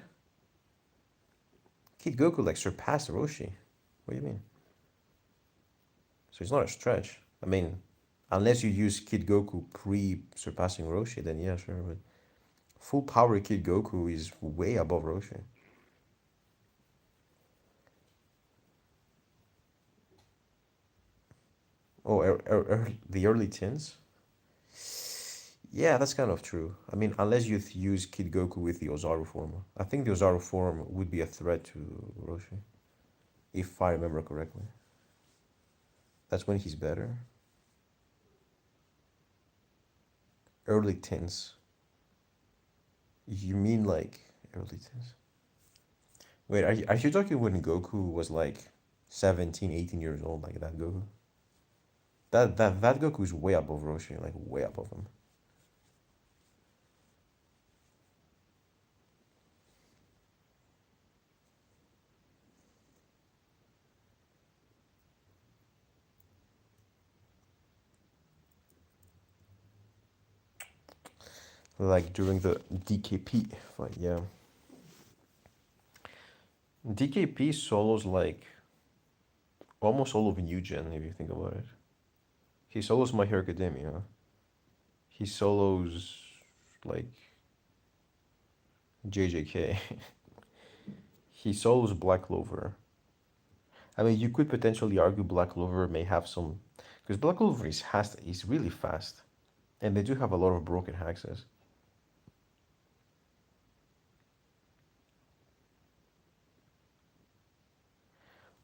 Kid Goku like surpassed Roshi. What do you mean? So it's not a stretch. I mean, unless you use Kid Goku pre surpassing Roshi, then yeah, sure. But full power Kid Goku is way above Roshi. Oh, the early teens? Yeah, that's kind of true. I mean, unless you use Kid Goku with the Ozaru form. I think the Ozaru form would be a threat to Roshi, if I remember correctly. That's when he's better. Early teens. You mean like early teens? Wait, are you talking when Goku was like 17, 18 years old, like that Goku? That Goku is way above Roshi, like way above him. Like during the DKP fight, yeah. DKP solos like almost all of New Gen, if you think about it. He solos My Hero Academia. He solos like JJK. He solos Black Clover. I mean, you could potentially argue Black Clover may have some, because Black Clover is really fast, and they do have a lot of broken hexes.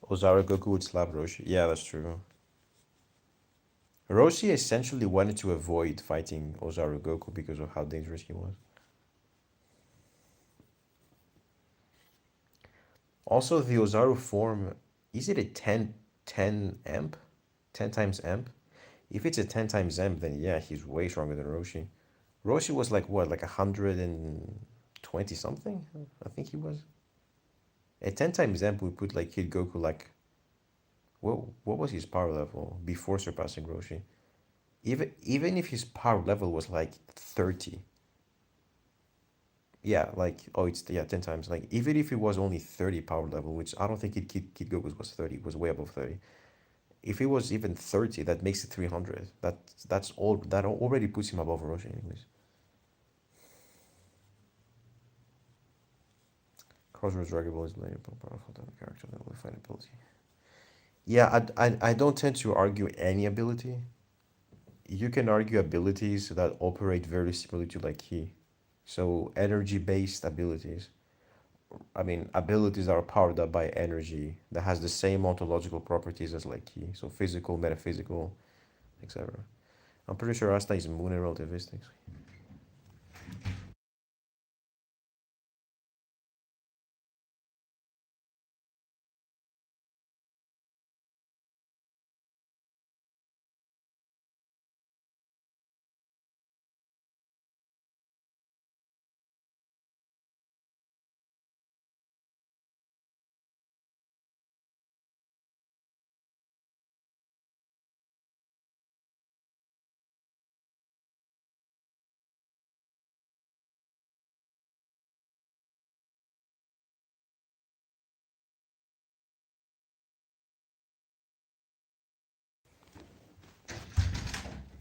Ozaru Goku would slap Roshi. Yeah, that's true. Roshi essentially wanted to avoid fighting Ozaru Goku because of how dangerous he was. Also, the Ozaru form, is it a 10 amp? 10 times amp? If it's a 10 times amp, then yeah, he's way stronger than Roshi. Roshi was like what, like 120 something? I think he was. A 10 times amp would put like Kid Goku like, what was his power level before surpassing Roshi? Even if his power level was like 30, yeah, like, oh, it's, yeah, 10 times. Like, even if it was only 30 power level, which I don't think Kid Goku was 30, was way above 30. If it was even 30, that makes it 300. That's all, that already puts him above Roshi anyways. Crossroads Dragon Ball is later more powerful than the character that will find ability. Yeah, I don't tend to argue any ability. You can argue abilities that operate very similarly to like Ki. So energy-based abilities. I mean, abilities that are powered up by energy that has the same ontological properties as like Ki. So physical, metaphysical, etc. I'm pretty sure Asta is moon and relativistic.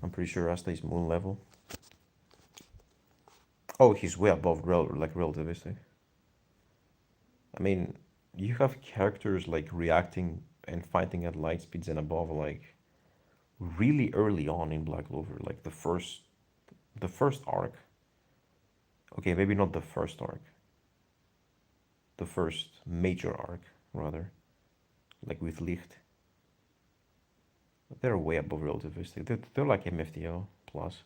I'm pretty sure Asta is moon level. Oh, he's way above like relativistic. I mean, you have characters like reacting and fighting at light speeds and above, like really early on in Black Clover, like the first arc. Okay, maybe not the first arc, the first major arc rather, like with Licht. They're way above relativistic. They're like MFTO plus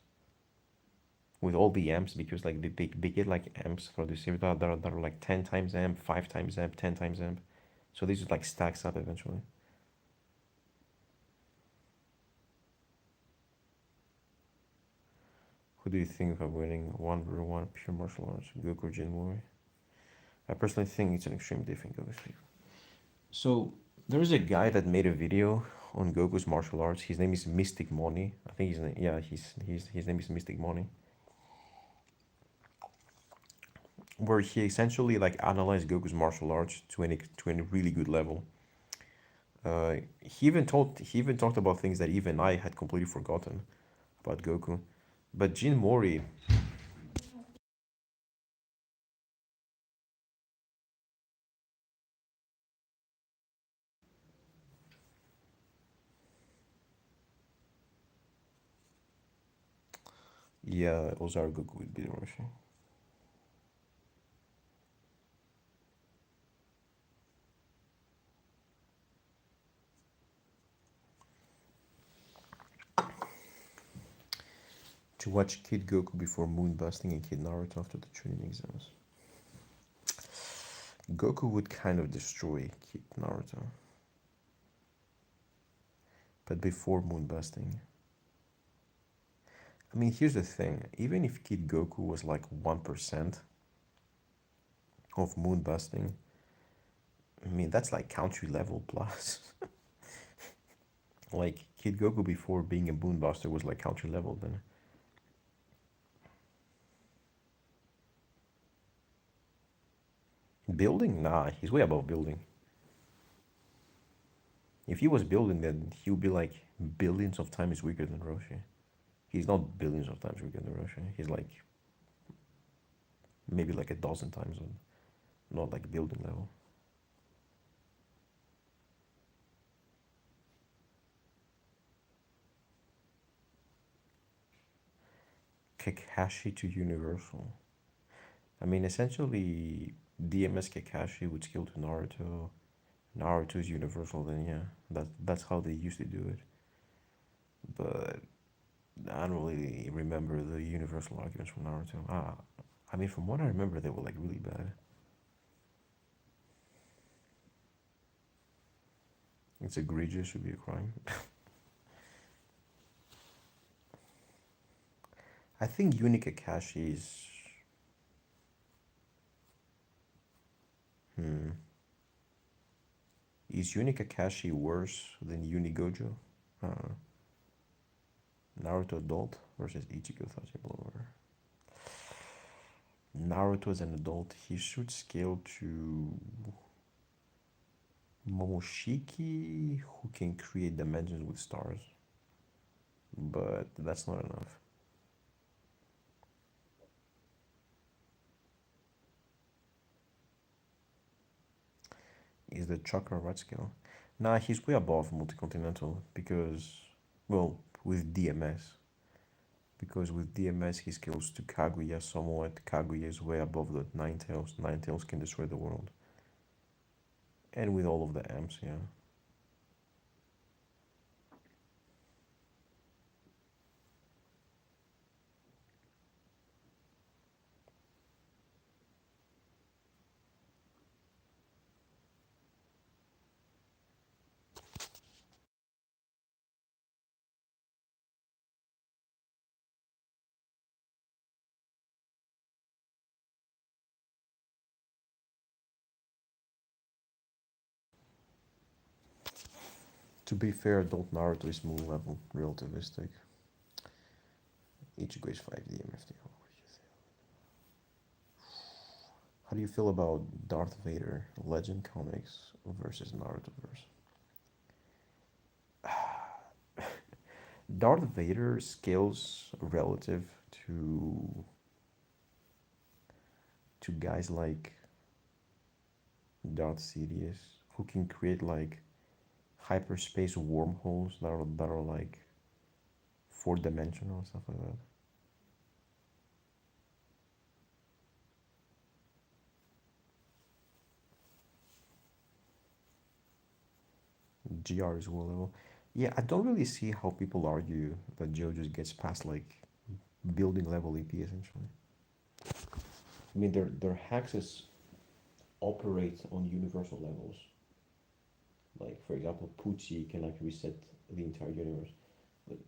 with all the amps because like they get like amps for the Civita that are like 10 times amp, 5 times amp, 10 times amp. So this just like stacks up eventually. Who do you think of winning 1v1 pure martial arts? Goku or Jinmori? I personally think it's an extreme difficulty. So there's a guy that made a video on Goku's martial arts. His name is Mystic Money. I think his name is Mystic Money. Where he essentially like analyzed Goku's martial arts to a really good level. He even talked about things that even I had completely forgotten about Goku. But Jin Mori, yeah, Ozaru Goku would be the Roshi. To watch Kid Goku before moon busting and Kid Naruto after the training exams. Goku would kind of destroy Kid Naruto. But before moon busting. I mean, here's the thing. Even if Kid Goku was like 1% of moon busting, I mean, that's like country level plus. Like, Kid Goku before being a moon buster was like country level then. Building? Nah, he's way above building. If he was building, then he would be like billions of times weaker than Roshi. He's not billions of times weaker than Roshi. He's like maybe like a dozen times on, not like building level. Kakashi to Universal. I mean, essentially, DMS Kakashi would skill to Naruto. Naruto's Universal, then yeah, that's how they used to do it. But I don't really remember the Universal arguments from Naruto. I mean, from what I remember, they were like really bad. It's egregious, should be a crime. I think Uni Kakashi is. Hmm. Is Uni Kakashi worse than Uni Gojo? Naruto adult versus Ichigo Itachi blower. Naruto as an adult, he should scale to Momoshiki, who can create dimensions with stars. But that's not enough. Is the chakra right scale? Nah, he's way above Multicontinental because, well, with DMS. Because with DMS he scales to Kaguya somewhat. Kaguya is way above the Nine Tails. Nine Tails can destroy the world. And with all of the amps, yeah. To be fair, adult Naruto is moon level, relativistic. Ichigo is 5D MFT. How do you feel about Darth Vader, Legend Comics versus Narutoverse? Darth Vader scales relative to guys like Darth Sidious, who can create like hyperspace wormholes that are like four-dimensional stuff like that. GR is low level. Yeah, I don't really see how people argue that Joe just gets past like building level EP essentially. I mean, their hexes operate on universal levels. Like for example, Pucci can like reset the entire universe. But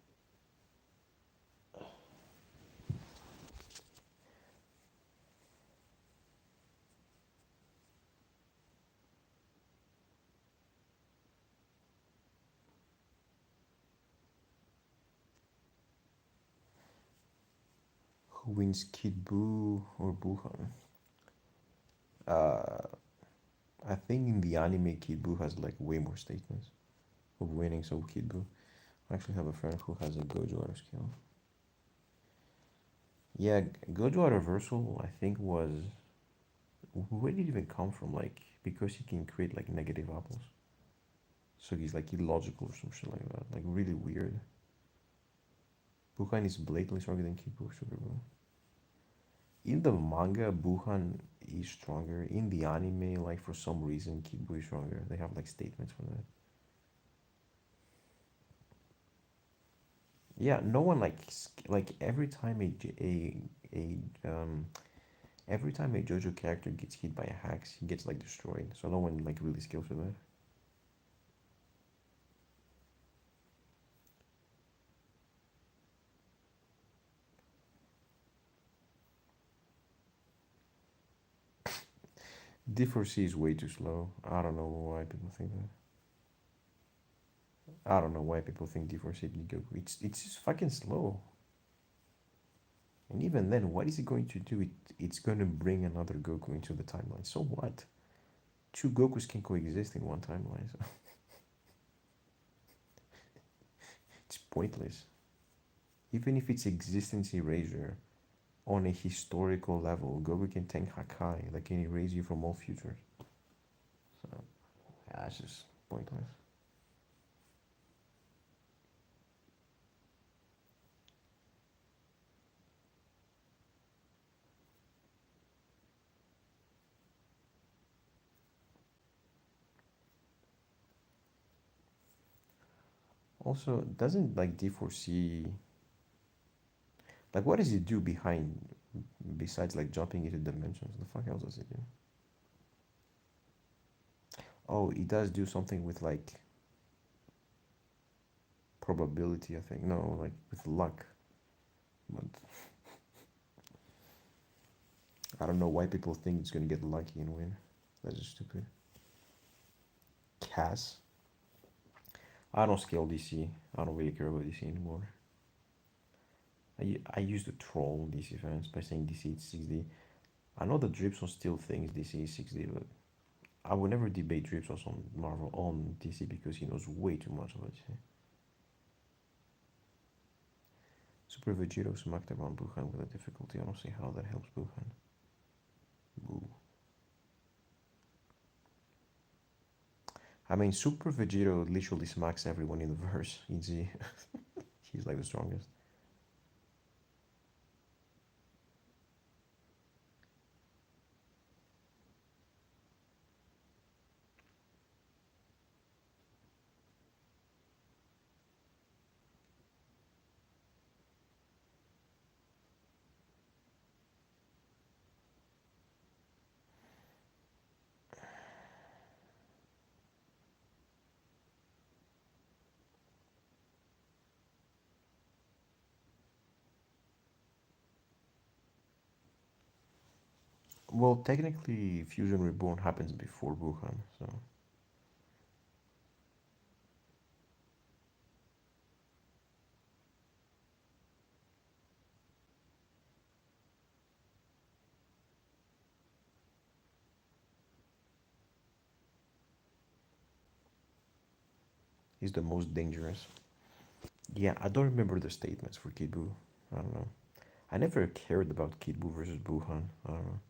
Who wins, Kid Buu or Buhan? Uh, I think in the anime, Kid Buu has like way more statements of winning, so Kid Buu. I actually have a friend who has a Gojo auto skill. Yeah, Gojo reversal, I think was. Where did it even come from? Like, because he can create like negative apples. So he's like illogical or some shit like that. Like, really weird. Buhan is blatantly stronger than Kid Buu, Sugar Buu. In the manga, Buhan is stronger. In the anime, like, for some reason, Kid Buu is stronger. They have like statements for that. Yeah, no one like every time every time a JoJo character gets hit by a hex, he gets like destroyed. So no one like really skills for that. D4C is way too slow. I don't know why people think that. I don't know why people think D4C Goku. It's just fucking slow. And even then, what is it going to do? It's going to bring another Goku into the timeline. So what? Two Gokus can coexist in one timeline. So it's pointless. Even if it's existence erasure on a historical level, Goku can tank Hakai, like can erase you from all futures. So yeah, it's just pointless. Also, doesn't like D4C like what does it do behind besides like jumping into dimensions? The fuck else does it do? Oh, it does do something with like probability, I think. No, like with luck. But I don't know why people think it's gonna get lucky and win. That's just stupid. Cass. I don't scale DC. I don't really care about DC anymore. I used to troll DC fans by saying DC is 6D. I know that Dripson still thinks DC is 6D, but I would never debate Dripson on Marvel on DC because he knows way too much about DC. Super Vegito smacked around Buhan with a difficulty. I don't see how that helps Buhan. Boo. I mean, Super Vegito literally smacks everyone in the verse. Easy. He's like the strongest. Well, technically, Fusion Reborn happens before Buhan, so he's the most dangerous. Yeah, I don't remember the statements for Kid Buu. I don't know. I never cared about Kid Buu versus Buhan. I don't know.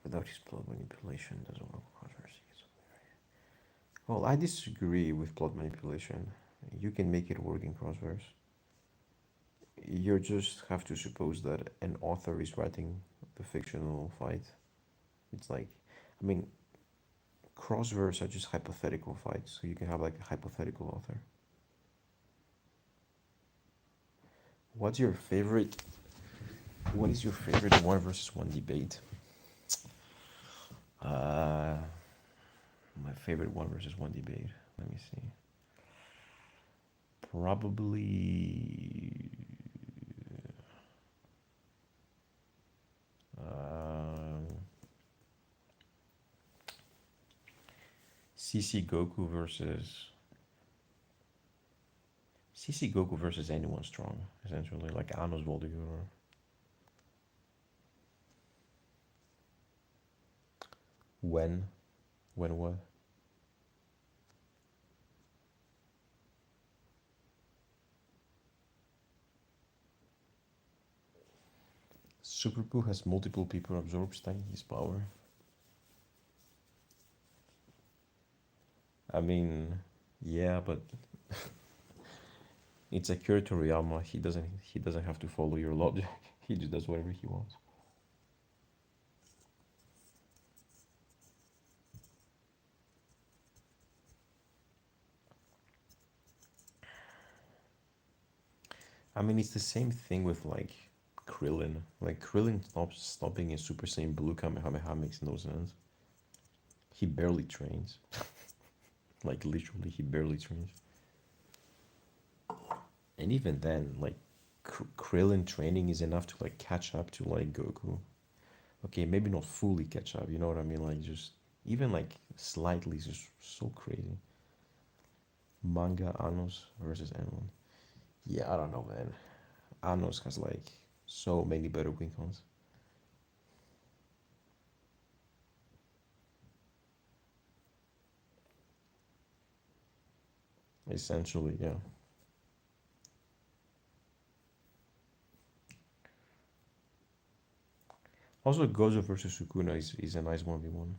Without his plot manipulation, doesn't work controversy. Well, I disagree with plot manipulation. You can make it work in Crossverse. You just have to suppose that an author is writing the fictional fight. It's like, I mean, Crossverse are just hypothetical fights, so you can have like a hypothetical author. What's your favorite? What is your favorite one versus one debate? Uh, my favorite one versus one debate. Let me see. Probably. CC Goku versus CC Goku versus anyone strong, essentially, like Anos Voldigo or when, when what? Super Poo has multiple people absorb stacking his power. I mean, yeah, but it's Akira Toriyama. He doesn't have to follow your logic. He just does whatever he wants. I mean, it's the same thing with like Krillin. Like Krillin stopping in Super Saiyan Blue Kamehameha makes no sense. He barely trains. Like literally, he barely trains. And even then, like Krillin training is enough to like catch up to like Goku. Okay, maybe not fully catch up. You know what I mean? Like just even like slightly is just so crazy. Manga Anos versus N1. Yeah, I don't know, man. Anos has like so many better wing cons. Essentially, yeah. Also, Gojo versus Sukuna is a nice 1v1.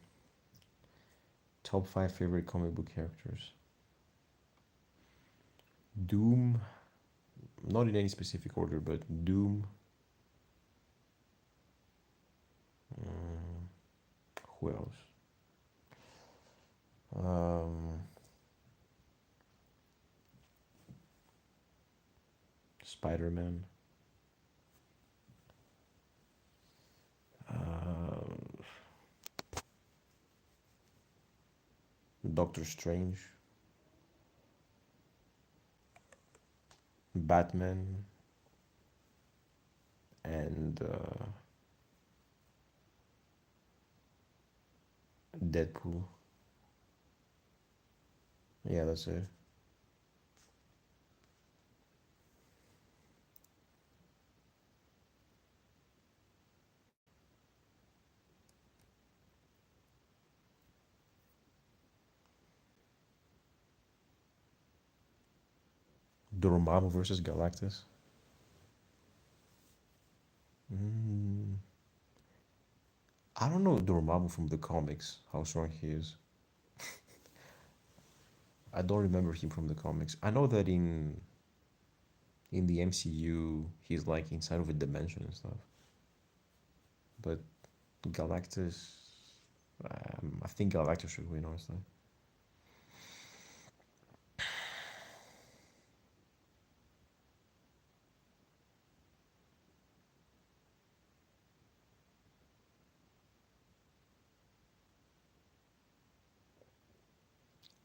Top 5 favorite comic book characters. Doom, not in any specific order, but Doom. Mm, who else? Um, Spider Man. Uh, Doctor Strange. Batman. And Deadpool. Yeah, that's it. Dormammu versus Galactus. Mm, I don't know Dormammu from the comics, how strong he is. I don't remember him from the comics. I know that in the MCU he's like inside of a dimension and stuff. But Galactus, I think Galactus should win, honestly.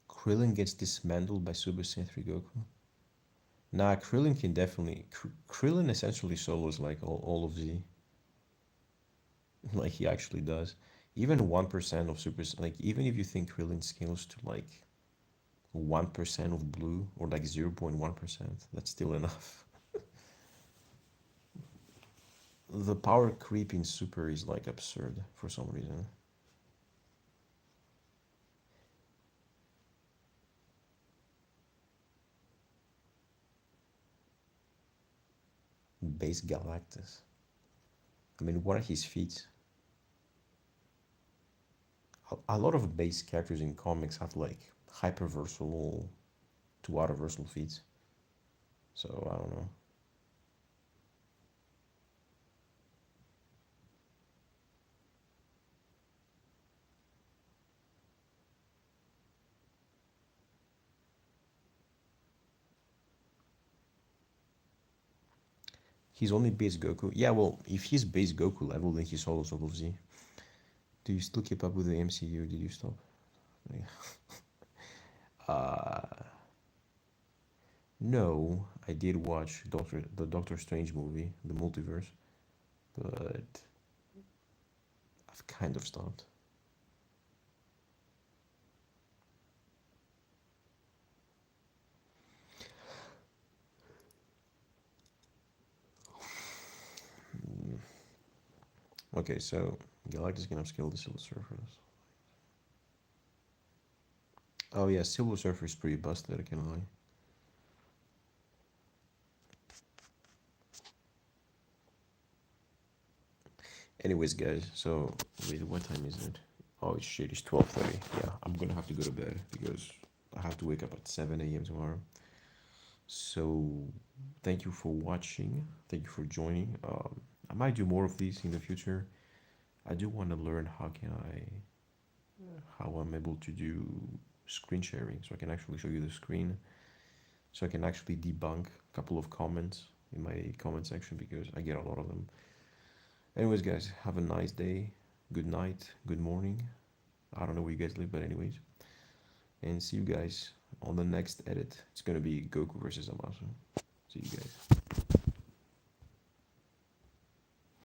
Krillin gets dismantled by Super Saiyan 3 Goku. Nah, Krillin can definitely. Krillin essentially solos like all of Z. Like he actually does. Even 1% of Super. Like, even if you think Krillin scales to like 1% of blue or like 0.1%, that's still enough. The power creep in Super is like absurd for some reason. Base Galactus. I mean, what are his feats? A lot of base characters in comics have like hyperversal to autoversal feats. So I don't know. He's only base Goku. Yeah, well, if he's base Goku level, then he's solo of Z. Do you still keep up with the MCU? Did you stop? Yeah. No, I did watch the Doctor Strange movie, the multiverse, but I've kind of stopped. Okay, so Galactus can upscale the Silver Surfers. Oh yeah, Silver Surfer is pretty busted, I can't lie. Anyways, guys, so wait, what time is it? Oh shit, it's 12:30. Yeah, I'm gonna have to go to bed because I have to wake up at 7 a.m. tomorrow. So thank you for watching. Thank you for joining. I might do more of these in the future. I do want to learn how I'm able to do screen sharing, so I can actually show you the screen, so I can actually debunk a couple of comments in my comment section because I get a lot of them. Anyways, guys, have a nice day, good night, good morning. I don't know where you guys live, but anyways, and see you guys on the next edit. It's gonna be Goku versus Zamasu. See you guys.